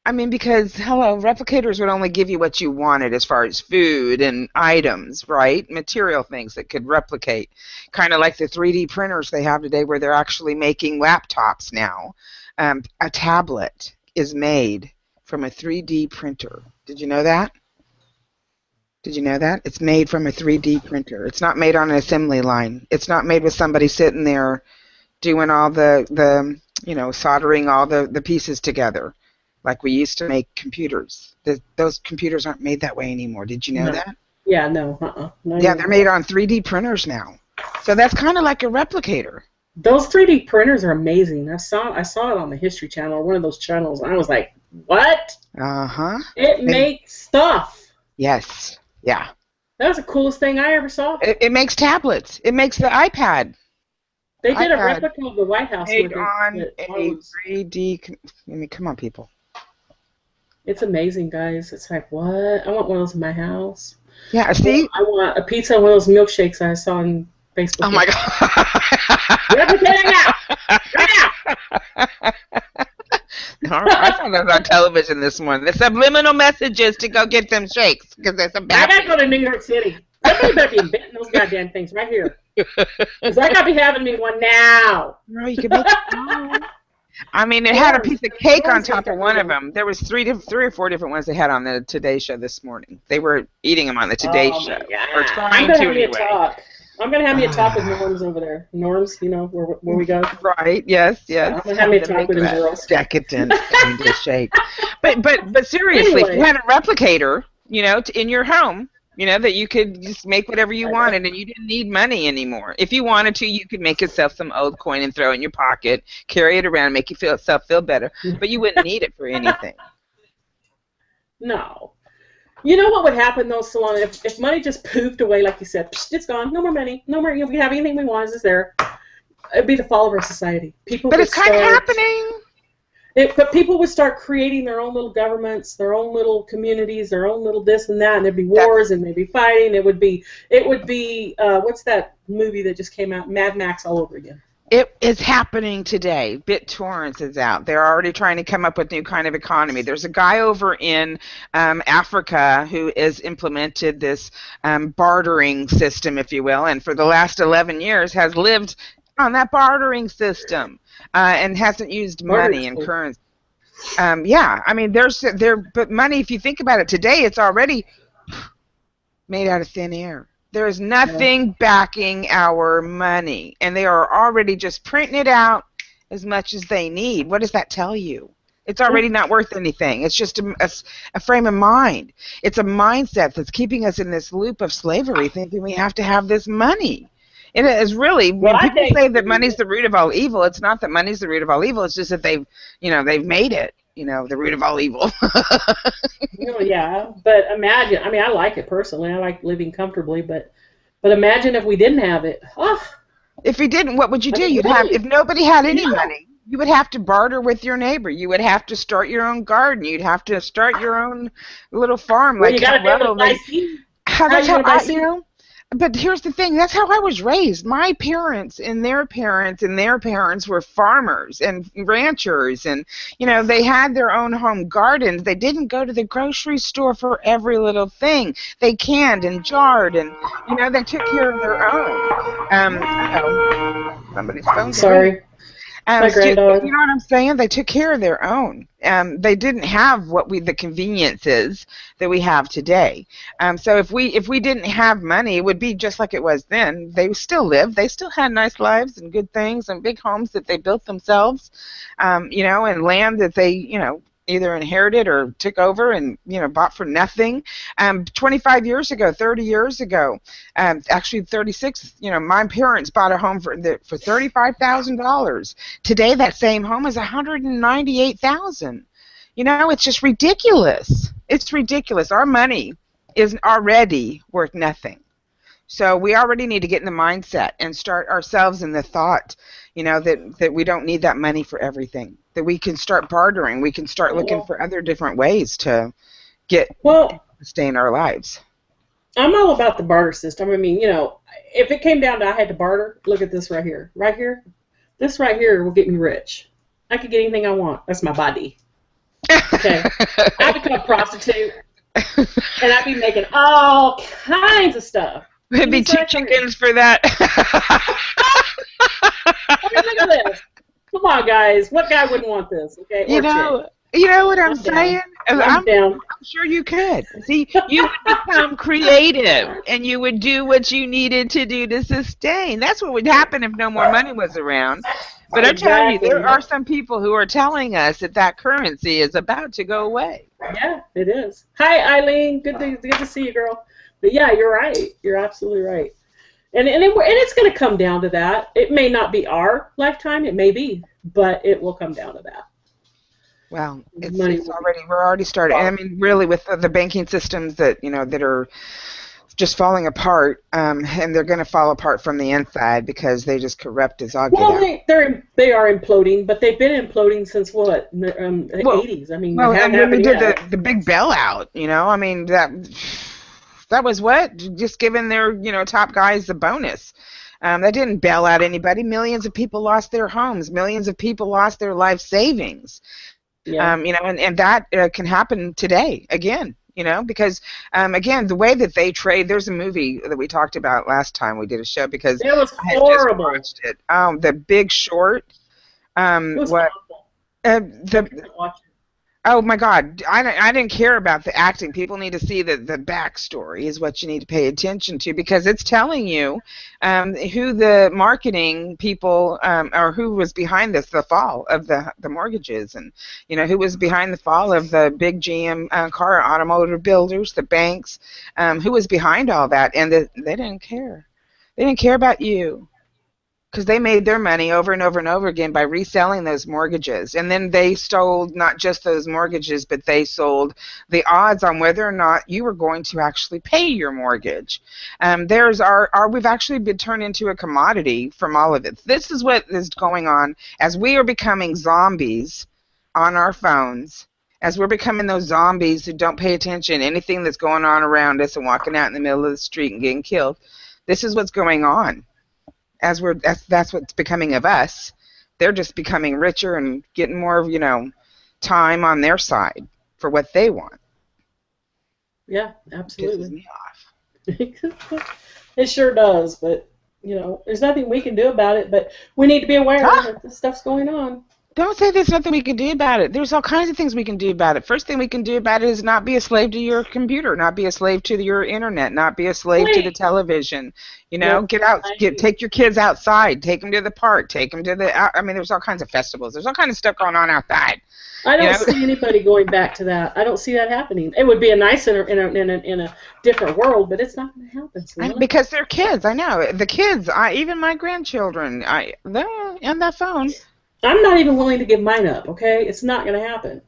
I mean, because, hello, replicators would only give you what you wanted as far as food and items, right? Material things that could replicate. Kind of like the 3D printers they have today where they're actually making laptops now. A tablet is made from a 3D printer. Did you know that? Did you know that? It's made from a 3D printer. It's not made on an assembly line. It's not made with somebody sitting there doing all the soldering all the pieces together like we used to make computers. Those computers aren't made that way anymore. Did you know No. that? Yeah, no, not Yeah, they're anymore. made on 3D printers now. So that's kind of like a replicator. Those 3D printers are amazing. I saw it on the History Channel or one of those channels, and I was like, what? Uh-huh. It makes stuff. Yes. Yeah. That was the coolest thing I ever saw. It makes tablets. It makes the iPad. They did a iPad replica of the White House made with it. on That a was, 3D. I mean, come on, people. it's amazing, guys. It's like, what? I want one of those in my house. Yeah, see? I want a pizza and one of those milkshakes I saw on Facebook. Oh, my God. Replicate it now! Right now! I saw that on television this morning. The subliminal messages to go get them shakes because there's some I bad. gotta go to New York City. Somebody better be inventing those goddamn things right here. Because I gotta be having me one now. No, you can make it now. I mean, it had a piece of cake on top of one of them. There was three or four different ones they had on the Today Show this morning. They were eating them on the Today Show, or I'm trying gonna to have me a anyway. talk. I'm gonna have me a talk with Norms over there. Norms, you know where we go. Right? Yes, yes. I'm gonna have me a talk with them girls. Decadent kind of shake. But seriously, if you had a replicator, in your home, that you could just make whatever you wanted and you didn't need money anymore. If you wanted to, you could make yourself some old coin and throw it in your pocket, carry it around, make yourself feel better, but you wouldn't need it for anything. No. You know what would happen though, Salon? If money just poofed away, like you said, it's gone, no more money, no more. We have anything we want, it's just there. It'd be the fall of our society. But it's kind of happening. But people would start creating their own little governments, their own little communities, their own little this and that, and there'd be wars and they'd be fighting. It would be what's that movie that just came out? Mad Max all over again. It is happening today. BitTorrent is out. They're already trying to come up with new kind of economy. There's a guy over in Africa who has implemented this bartering system, if you will, and for the last 11 years has lived on that bartering system and hasn't used money and currency. Yeah, I mean, but money, if you think about it today, it's already made out of thin air. There is nothing backing our money, and they are already just printing it out as much as they need. What does that tell you? It's already not worth anything. It's just a frame of mind. It's a mindset that's keeping us in this loop of slavery, thinking we have to have this money. It is really, when people say that money's the root of all evil, it's not that money's the root of all evil. It's just that they've made it, the root of all evil. Yeah, but imagine, I mean, I like it personally. I like living comfortably, but imagine if we didn't have it. Oh. If you didn't, what would you do? If nobody had any money, you would have to barter with your neighbor. You would have to start your own garden. You'd have to start your own little farm. Well, you got to be able to buy seed. But here's the thing. That's how I was raised. My parents and their parents and their parents were farmers and ranchers, and they had their own home gardens. They didn't go to the grocery store for every little thing. They canned and jarred, and they took care of their own. Somebody's phone. Sorry. My granddaughter. You know what I'm saying? They took care of their own. They didn't have the conveniences that we have today. So if we didn't have money, it would be just like it was then. They still lived. They still had nice lives and good things and big homes that they built themselves, and land that they, either inherited or took over and bought for nothing. 25 years ago, 30 years ago, actually 36. My parents bought a home for $35,000. Today, that same home is $198,000. It's just ridiculous. It's ridiculous. Our money is already worth nothing. So we already need to get in the mindset and start ourselves in the thought, that we don't need that money for everything. That we can start bartering. We can start looking for other different ways to sustain our lives. I'm all about the barter system. I mean, if it came down to I had to barter, look at this right here. Right here. This right here will get me rich. I could get anything I want. That's my body. Okay. I become a prostitute, and I'd be making all kinds of stuff. It'd be 2 chickens for that. I mean, look at this. Come on, guys. What guy wouldn't want this? Okay, You or chick. know, you know what I'm I'm down. saying? I'm down. I'm sure you could. See, you would become creative and you would do what you needed to do to sustain. That's what would happen if no more money was around. But I'm telling you, there Exactly. are some people who are telling us that that currency is about to go away. Yeah, it is. Hi, Eileen. Good to see you, girl. But yeah, you're right. You're absolutely right. And it's going to come down to that. It may not be our lifetime. It may be, but it will come down to that. Well, Money it's will be already we're already starting. I mean, really, with the banking systems that that are just falling apart, and they're going to fall apart from the inside because they just corrupt as all get well, out. they are imploding, but they've been imploding since what the Well, 80s. I mean, well, it and hadn't when we happened did yet. the big bailout, I mean that was what just giving their top guys the bonus. That didn't bail out anybody. Millions of people lost their homes. Millions of people lost their life savings. Yeah. And that can happen today again. Because again, the way that they trade. There's a movie that we talked about last time we did a show because It was I had just horrible. watched it. The Big Short. It was What awful. I the couldn't watch it. Oh my God! I didn't care about the acting. People need to see the backstory is what you need to pay attention to because it's telling you who the marketing people or who was behind the fall of the mortgages, and who was behind the fall of the big GM car automotive builders, the banks, who was behind all that, and they didn't care. They didn't care about you. Because they made their money over and over and over again by reselling those mortgages. And then they sold not just those mortgages, but they sold the odds on whether or not you were going to actually pay your mortgage. We've actually been turned into a commodity from all of it. This is what is going on as we are becoming zombies on our phones. As we're becoming those zombies who don't pay attention to anything that's going on around us and walking out in the middle of the street and getting killed. This is what's going on. That's what's becoming of us. They're just becoming richer and getting more time on their side for what they want. Yeah, Pisses absolutely. me off. It sure does, but there's nothing we can do about it. But we need to be aware that this stuff's going on. Don't say there's nothing we can do about it. There's all kinds of things we can do about it. First thing we can do about it is not be a slave to your computer, not be a slave to your internet, not be a slave to the television. Nope. Get out, take your kids outside, take them to the park, take them to I mean, there's all kinds of festivals. There's all kinds of stuff going on outside. I don't see anybody going back to that. I don't see that happening. It would be a nice in a different world, but it's not going to happen. Because they're kids. I know the kids. Even my grandchildren. They're on that phone. I'm not even willing to give mine up. Okay, it's not going to happen.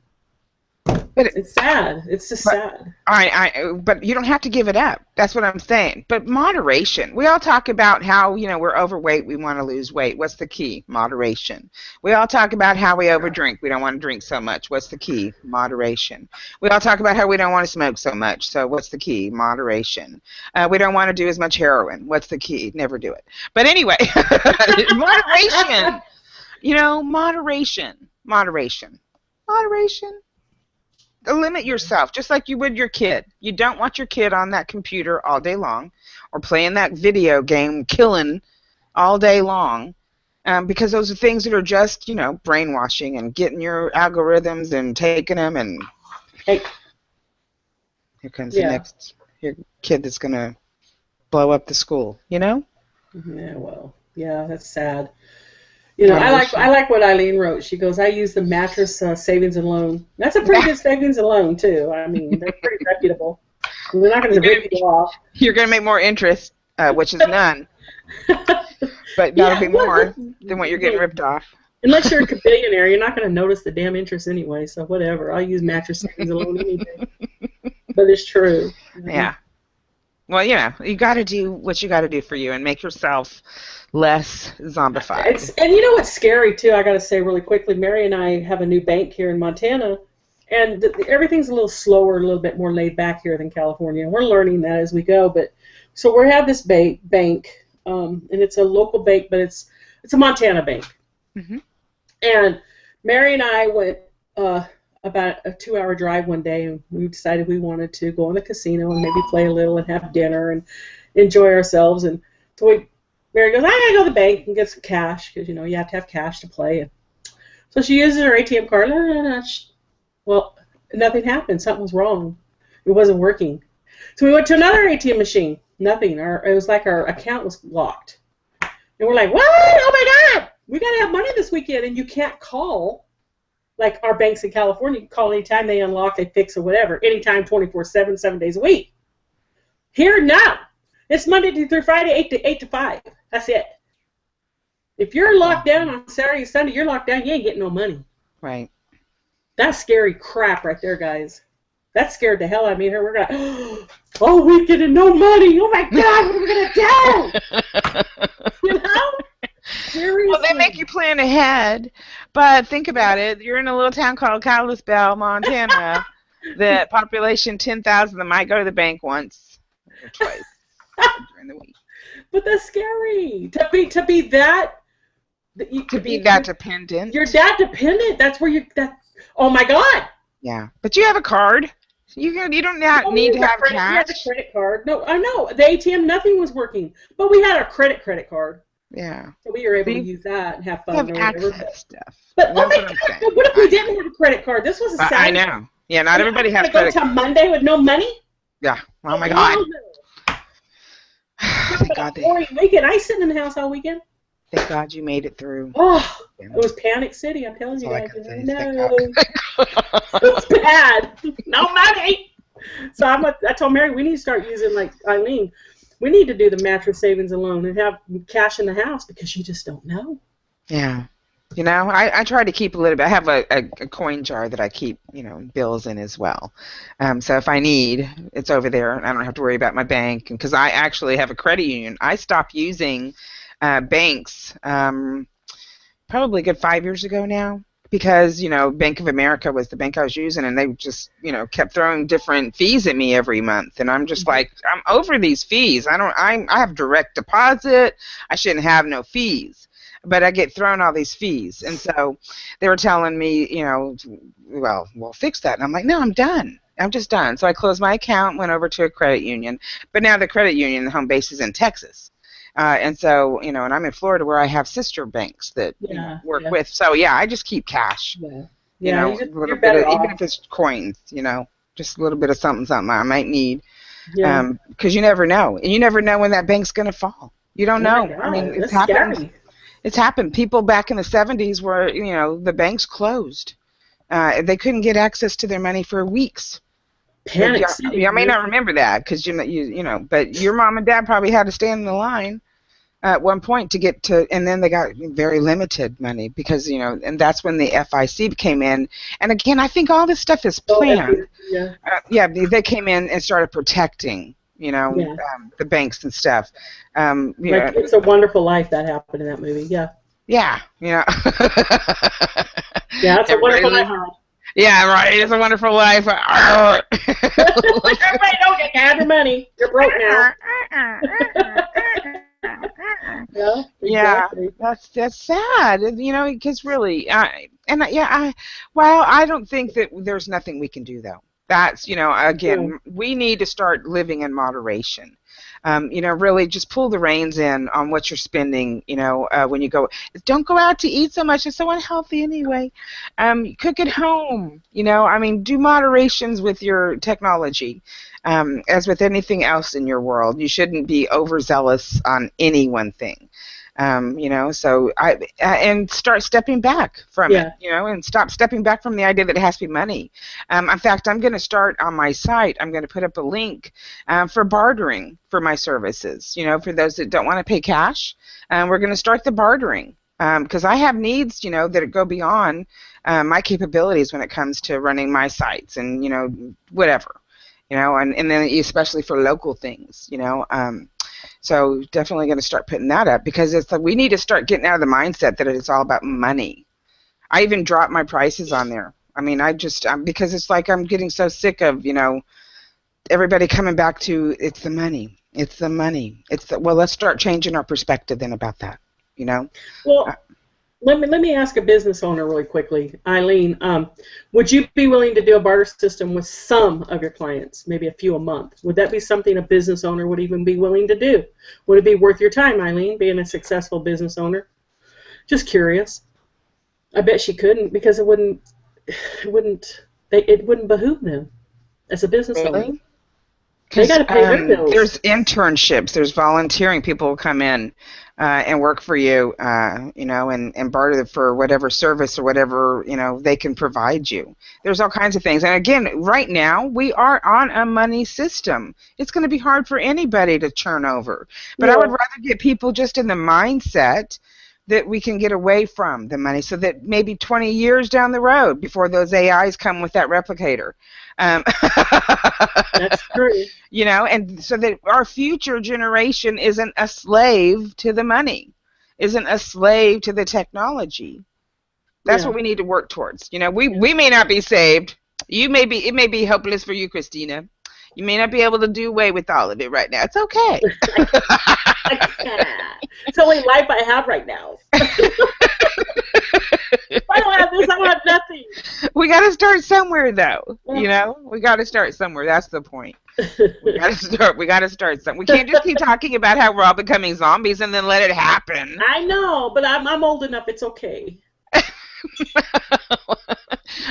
But it's sad. It's just sad. But you don't have to give it up. That's what I'm saying. But moderation. We all talk about how we're overweight. We want to lose weight. What's the key? Moderation. We all talk about how we overdrink. We don't want to drink so much. What's the key? Moderation. We all talk about how we don't want to smoke so much. So what's the key? Moderation. We don't want to do as much heroin. What's the key? Never do it. But anyway, moderation. Moderation. Limit yourself, just like you would your kid. You don't want your kid on that computer all day long or playing that video game, killing all day long, because those are things that are just, brainwashing and getting your algorithms and taking them and here comes the next kid that's going to blow up the school, Yeah, well, yeah, that's sad. I like what Eileen wrote. She goes, I use the mattress savings and loan. That's a pretty good savings and loan, too. I mean, they're pretty reputable. They're not going to rip you off. You're going to make more interest, which is none. But that'll be more than what you're getting ripped off. Unless you're a billionaire, you're not going to notice the damn interest anyway, so whatever. I'll use mattress savings and loan any day. But it's true. Yeah. Well, you got to do what you got to do for you and make yourself less zombified. And you know what's scary, too, I got to say really quickly, Mary and I have a new bank here in Montana, and everything's a little slower, a little bit more laid back here than California. We're learning that as we go. But so we have this bank, and it's a local bank, but it's a Montana bank. Mm-hmm. And Mary and I went, about a 2-hour drive one day, and we decided we wanted to go in the casino and maybe play a little and have dinner and enjoy ourselves. And so Mary goes, I gotta go to the bank and get some cash because you have to have cash to play. And so she uses her ATM card. Well, nothing happened. Something was wrong. It wasn't working. So we went to another ATM machine. Nothing. It was like our account was locked. And we're like, what? Oh my God! We gotta have money this weekend, and you can't call like our banks in California. You can call anytime they unlock, they fix, or whatever. Anytime, 24/7, 7 days a week. Here, no. It's Monday through Friday, 8 to 5. That's it. If you're locked down on Saturday and Sunday, you're locked down. You ain't getting no money. Right. That's scary crap right there, guys. That scared the hell out of me. We're going, all weekend and no money. Oh my God, what are we gonna do? You know? Seriously. Well, they make you plan ahead, but think about it. You're in a little town called Kalispell, Montana. The population 10,000 that might go to the bank once or twice during the week. But that's scary to be that. To be that dependent. You're that dependent. That's where oh my God. Yeah, but you have a card. You don't need to have cash. We had a credit card. No, I know the ATM. Nothing was working, but we had a credit card. Yeah. So we were able to use that and have fun. Have access stuff. But oh my God, what if we didn't have a credit card? This was a Saturday. I know. Yeah, not everybody has credit cards. Go to Monday with no money. Yeah. Oh my God. Thank God. Boring weekend. I sitting in the house all weekend. Thank God you made it through. Oh, it was Panic City. I'm telling you guys. No. It's bad. No money. So I told Mary we need to start using, like Eileen, we need to do the mattress savings and loan and have cash in the house because you just don't know. Yeah. I try to keep a little bit. I have a coin jar that I keep, bills in as well. So if I need, it's over there, and I don't have to worry about my bank. Because I actually have a credit union. I stopped using banks probably a good 5 years ago now because, Bank of America was the bank I was using, and they just, kept throwing different fees at me every month. And I'm just like, I'm over these fees. I have direct deposit. I shouldn't have no fees. But I get thrown all these fees. And so they were telling me, well, we'll fix that. And I'm like, no, I'm done. I'm just done. So I closed my account, went over to a credit union. But now the credit union, the home base is in Texas. And so, and I'm in Florida where I have sister banks that work with. So, yeah, I just keep cash. Yeah. A little bit of, even if it's coins, just a little bit of something I might need. Yeah. Because you never know. And you never know when that bank's going to fall. You don't know. I mean, it's happened. Scary. It's happened. People back in the 70s were, the banks closed. They couldn't get access to their money for weeks. Panic City. I may not remember that because but your mom and dad probably had to stand in the line at one point to get to, and then they got very limited money because and that's when the FIC came in. And again, I think all this stuff is planned. They came in and started protecting. The banks and stuff. It's a Wonderful Life that happened in that movie. Yeah. Yeah. Yeah, it's a wonderful life. Yeah, right. It's a wonderful life. Everybody don't get to have your money. You're broke now. Yeah, exactly. That's sad. Because really, I don't think that there's nothing we can do though. That's, again, we need to start living in moderation. Really just pull the reins in on what you're spending, when you go. Don't go out to eat so much. It's so unhealthy anyway. Cook at home, do moderations with your technology. As with anything else in your world, you shouldn't be overzealous on any one thing. So and start stepping back from it, and stop stepping back from the idea that it has to be money. In fact, I'm going to start on my site. I'm going to put up a link for bartering for my services. For those that don't want to pay cash, we're going to start the bartering because I have needs, that go beyond my capabilities when it comes to running my sites and whatever, and then especially for local things, So definitely going to start putting that up because it's like we need to start getting out of the mindset that it's all about money. I even dropped my prices on there. I mean, because it's like I'm getting so sick of, everybody coming back to it's the money. It's the money. Well, let's start changing our perspective then about that, Well, Let me ask a business owner really quickly, Eileen. Would you be willing to do a barter system with some of your clients, maybe a few a month? Would that be something a business owner would even be willing to do? Would it be worth your time, Eileen, being a successful business owner? Just curious. I bet she couldn't because it wouldn't behoove them as a business owner. Really? They got Because to pay their bills. there's internships, there's volunteering. People will come in and work for you, and barter for whatever service or whatever, they can provide you. There's all kinds of things. And again, right now, we are on a money system. It's going to be hard for anybody to churn over. But I would Yeah. rather get people just in the mindset that we can get away from the money so that maybe 20 years down the road before those AIs come with that replicator. Um, That's true. and so that our future generation isn't a slave to the money, isn't a slave to the technology. That's Yeah. what we need to work towards. We may not be saved. It may be hopeless for you, Christina. You may not be able to do away with all of it right now. It's okay. I can't. It's the only life I have right now. If I don't have this, I don't have nothing. We got to start somewhere, though. Yeah. We got to start somewhere. That's the point. We got to start. We got to start somewhere. We can't just keep talking about how we're all becoming zombies and then let it happen. I know, but I'm old enough. It's okay.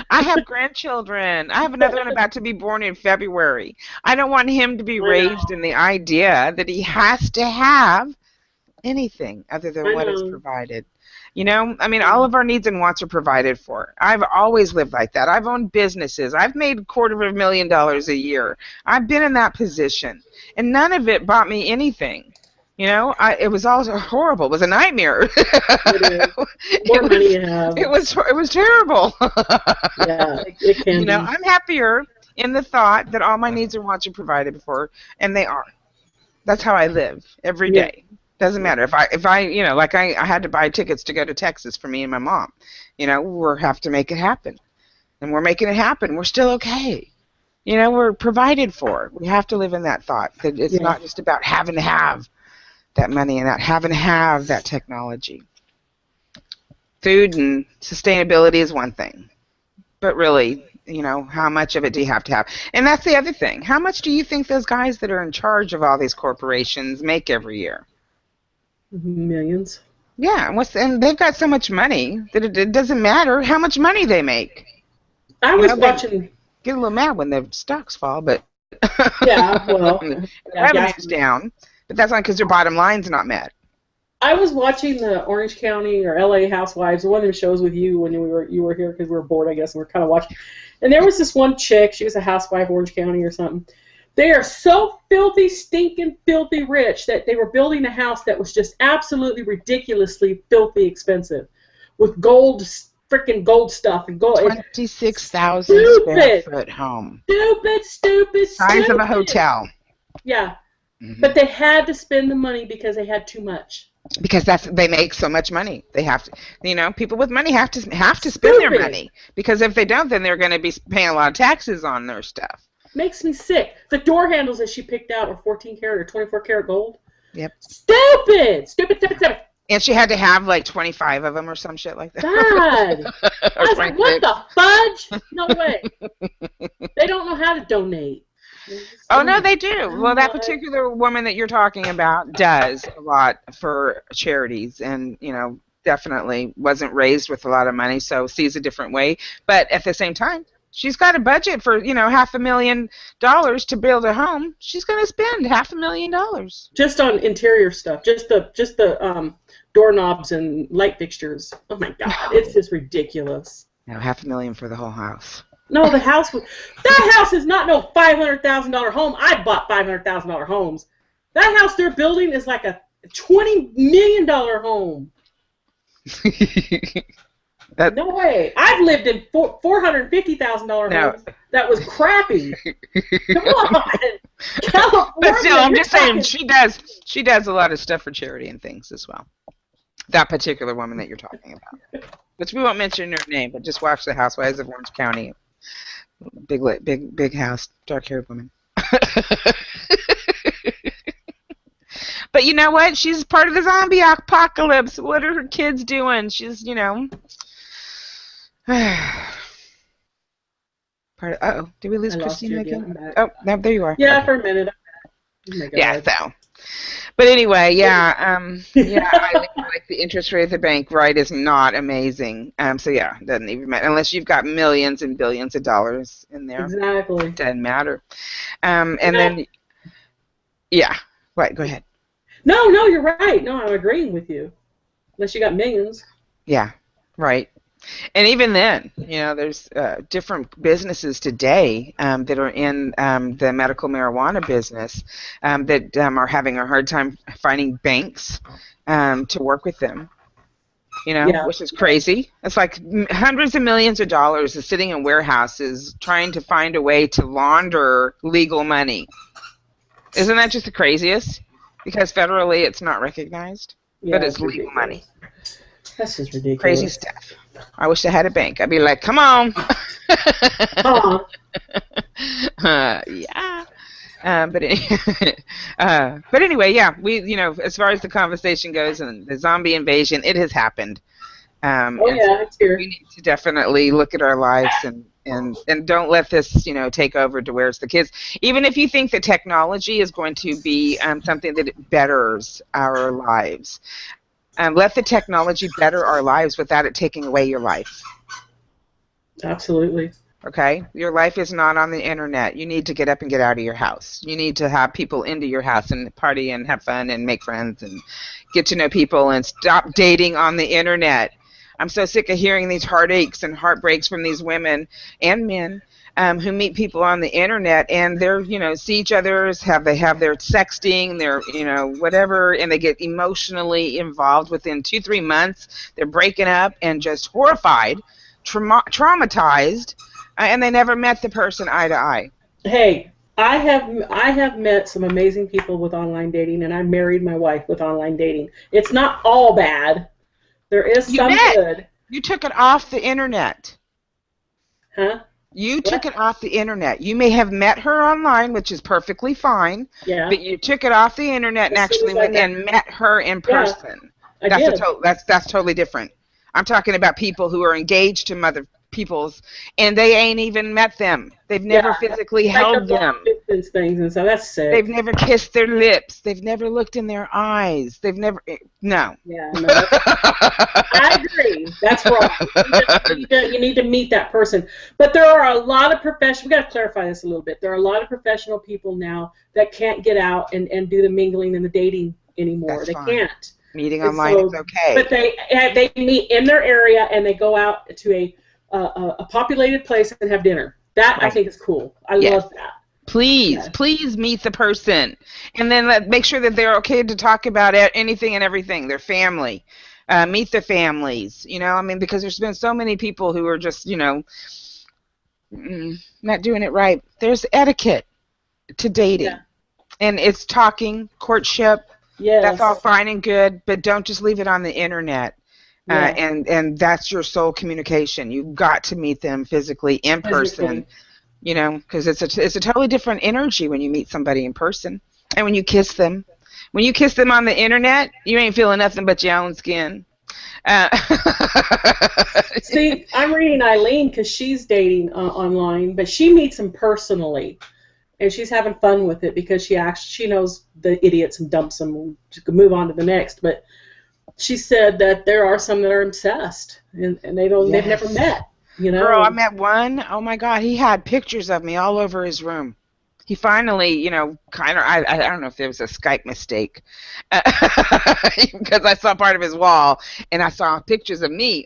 I have grandchildren. I have another one about to be born in February. I don't want him to be I raised know. in the idea that he has to have anything other I than what is know. provided. All of our needs and wants are provided for. I've always lived like that. I've owned businesses. I've made $250,000 a year. I've been in that position, and none of it bought me anything. It was all horrible. It was a nightmare. It is. The more money you have, It was terrible. yeah, it can be. I'm happier in the thought that all my needs and wants are provided for, and they are. That's how I live every Yeah. day. Doesn't matter if I like I had to buy tickets to go to Texas for me and my mom. We have to make it happen, and we're making it happen. We're still okay. We're provided for. We have to live in that thought that it's Yeah. not just about having to have that money and not having to have that technology. Food and sustainability is one thing, but really, how much of it do you have to have? And that's the other thing. How much do you think those guys that are in charge of all these corporations make every year? Millions. Yeah, and they've got so much money that it doesn't matter how much money they make. I was watching. Get a little mad when the stocks fall, but Yeah, well, the yeah, revenue's down. But that's not because their bottom line's not met. I was watching the Orange County or LA Housewives, one of them shows with you when you were here because we were bored, I guess, and we are kind of watching. And there was this one chick, she was a housewife, Orange County or something. They are so filthy, stinking, filthy rich that they were building a house that was just absolutely ridiculously filthy expensive, with freaking gold stuff and gold. 26,000 square foot home. Stupid. Size of a hotel. Yeah. Mm-hmm. But they had to spend the money because they had too much. Because they make so much money. They have to, people with money have to spend their money. Because if they don't, then they're going to be paying a lot of taxes on their stuff. Makes me sick. The door handles that she picked out were 14 karat or 24 karat gold. Yep. Stupid. And she had to have like 25 of them or some shit like that. God. I was like, what the fudge? No way. They don't know how to donate. Oh, no, they do. Well, that particular woman that you're talking about does a lot for charities and, definitely wasn't raised with a lot of money, so sees a different way. But at the same time, she's got a budget for, $500,000 to build a home. She's going to spend $500,000. Just on interior stuff. Just the doorknobs and light fixtures. Oh, my God. It's just ridiculous. No, $500,000 for the whole house. No, that house is not no $500,000 home. I bought $500,000 homes. That house they're building is like a $20 million home. No way. I've lived in $450,000 homes that was crappy. Come on, California. But still, I'm just saying she does a lot of stuff for charity and things as well. That particular woman that you're talking about, which we won't mention her name, but just watch The Housewives of Orange County. Big house, dark-haired woman. But you know what? She's part of the zombie apocalypse. What are her kids doing? She's, part of, uh-oh, did we lose I lost Christina you again. again? I'm back. Oh, no, there you are. Yeah, Okay. for a minute. Oh my Yeah, God. so. But anyway, yeah, Eileen, like the interest rate of the bank, right, is not amazing. So yeah, doesn't even matter unless you've got millions and billions of dollars in there. Exactly. Doesn't matter. And then, yeah, right, go ahead. No, you're right. No, I'm agreeing with you. Unless you got millions. Yeah, right. And even then, there's different businesses today that are in the medical marijuana business that are having a hard time finding banks to work with them. Yeah. Which is crazy. It's like hundreds of millions of dollars is sitting in warehouses trying to find a way to launder legal money. Isn't that just the craziest? Because federally it's not recognized, but Yeah, it's legal ridiculous. money. That's just ridiculous. Crazy stuff. I wish I had a bank. I'd be like, come on. Yeah. But anyway, yeah, as far as the conversation goes and the zombie invasion, it has happened. It's here. We need to definitely look at our lives and don't let this, take over to where it's the kids. Even if you think that technology is going to be something that betters our lives, let the technology better our lives without it taking away your life. Absolutely. Okay? Your life is not on the internet. You need to get up and get out of your house. You need to have people into your house and party and have fun and make friends and get to know people and stop dating on the internet. I'm so sick of hearing these heartaches and heartbreaks from these women and men who meet people on the internet and they're, see each other, they have their sexting, their, whatever, and they get emotionally involved within 2-3 months. They're breaking up and just horrified, traumatized, and they never met the person eye to eye. Hey, I have met some amazing people with online dating, and I married my wife with online dating. It's not all bad. There is some good. You took it off the internet. Huh? You took it off the internet. You may have met her online, which is perfectly fine. Yeah. But you took it off the internet and actually went and met her in person. I did. That's totally different. I'm talking about people who are engaged to other people's, and they ain't even met them. They've never physically held them. Things and so that's sick. They've never kissed their lips. They've never looked in their eyes. They've never. No. Yeah, no. I agree. That's wrong. You need to meet that person. But there are a lot of we got to clarify this a little bit. There are a lot of professional people now that can't get out and do the mingling and the dating anymore. They can't. Meeting online is okay. But they meet in their area and they go out to a populated place and have dinner. That I think is cool. I love that. Please meet the person, and then make sure that they're okay to talk about anything and everything. Their family, meet the families. Because there's been so many people who are just, not doing it right. There's etiquette to dating, and it's talking, courtship. Yes. That's all fine and good, but don't just leave it on the internet. And that's your sole communication. You've got to meet them physically in person. Because it's a totally different energy when you meet somebody in person. And when you kiss them on the internet, you ain't feeling nothing but your own skin. See, I'm reading Eileen because she's dating online, but she meets them personally, and she's having fun with it because she knows the idiots and dumps them. She can move on to the next, but she said that there are some that are obsessed and they've never met. Girl, I met one. Oh my God, he had pictures of me all over his room. He finally, kind of, I don't know if there was a Skype mistake, because I saw part of his wall and I saw pictures of me.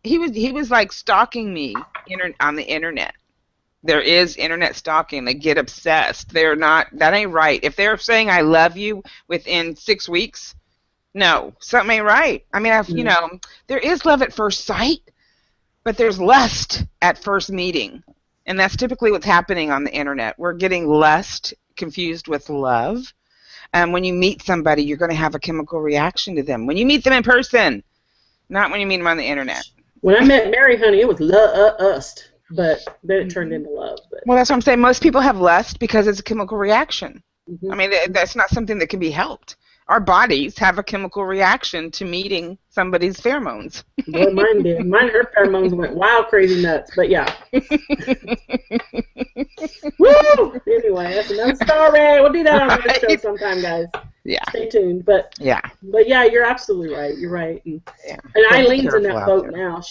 He was like stalking me on the internet. There is internet stalking. They get obsessed. That ain't right. If they're saying I love you within 6 weeks, no, something ain't right. There is love at first sight. But there's lust at first meeting, and that's typically what's happening on the internet. We're getting lust confused with love. When you meet somebody, you're going to have a chemical reaction to them. When you meet them in person, not when you meet them on the internet. When I met Mary, honey, it was lust, but then it turned into love. But. Well, that's what I'm saying. Most people have lust because it's a chemical reaction. Mm-hmm. I mean, that's not something that can be helped. Our bodies have a chemical reaction to meeting somebody's pheromones. Boy, mine did. Mine, her pheromones went wild, crazy nuts. But yeah. Woo! Anyway, that's another story. We'll do that on another show Right? sometime, guys. Yeah. Stay tuned. But Yeah. yeah, you're absolutely right. You're right. And Yeah. Gotta be Eileen's in careful that out boat there. now.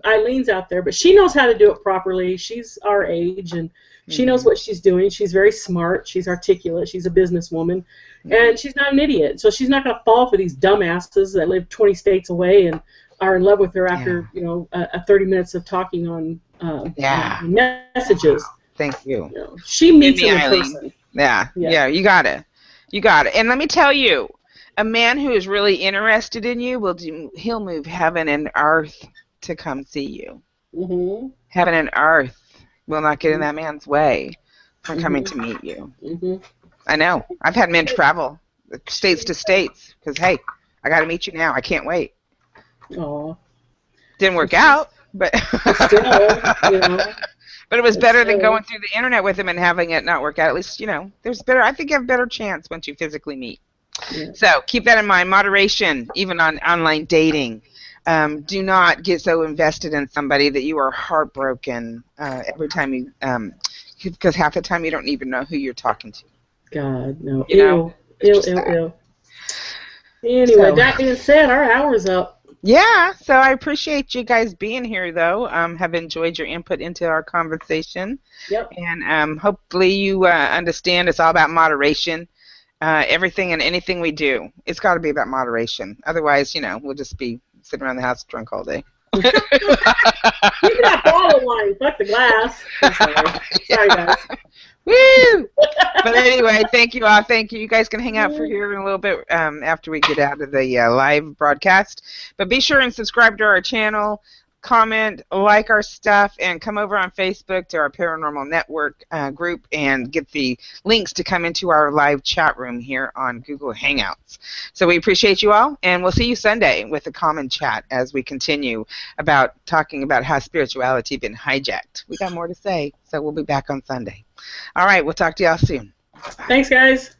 Eileen out there, but she knows how to do it properly. She's our age, and she knows what she's doing. She's very smart. She's articulate. She's a businesswoman, and she's not an idiot. So she's not going to fall for these dumbasses that live 20 states away and are in love with her after a 30 minutes of talking on messages. Thank you. She meets them in person. Yeah. You got it. And let me tell you, a man who is really interested in you he'll move heaven and earth to come see you. Mm-hmm. Heaven and earth will not get in that man's way from coming to meet you. Mm-hmm. I know. I've had men travel states to states because, hey, I got to meet you now. I can't wait. Aw. Didn't work out, but still, but it was better than going through the internet with him and having it not work out. At least, there's better. I think you have a better chance once you physically meet. Yeah. So keep that in mind. Moderation, even on online dating. Do not get so invested in somebody that you are heartbroken every time you, because half the time you don't even know who you're talking to. God, no. Ew. Anyway, that being said, our hour's up. Yeah, so I appreciate you guys being here, though. Have enjoyed your input into our conversation. Yep. And hopefully you understand it's all about moderation. Everything and anything we do, it's got to be about moderation. Otherwise, we'll just be sitting around the house drunk all day. You can have bottle wine. Fuck the glass. Sorry, guys. Woo! But anyway, thank you all. Thank you. You guys can hang out for here in a little bit after we get out of the live broadcast. But be sure and subscribe to our channel, comment, like our stuff, and come over on Facebook to our Paranormal Network group and get the links to come into our live chat room here on Google Hangouts. So we appreciate you all, and we'll see you Sunday with a common chat as we continue about talking about how spirituality been hijacked. We got more to say, so we'll be back on Sunday. All right, we'll talk to y'all soon. Bye-bye. Thanks, guys.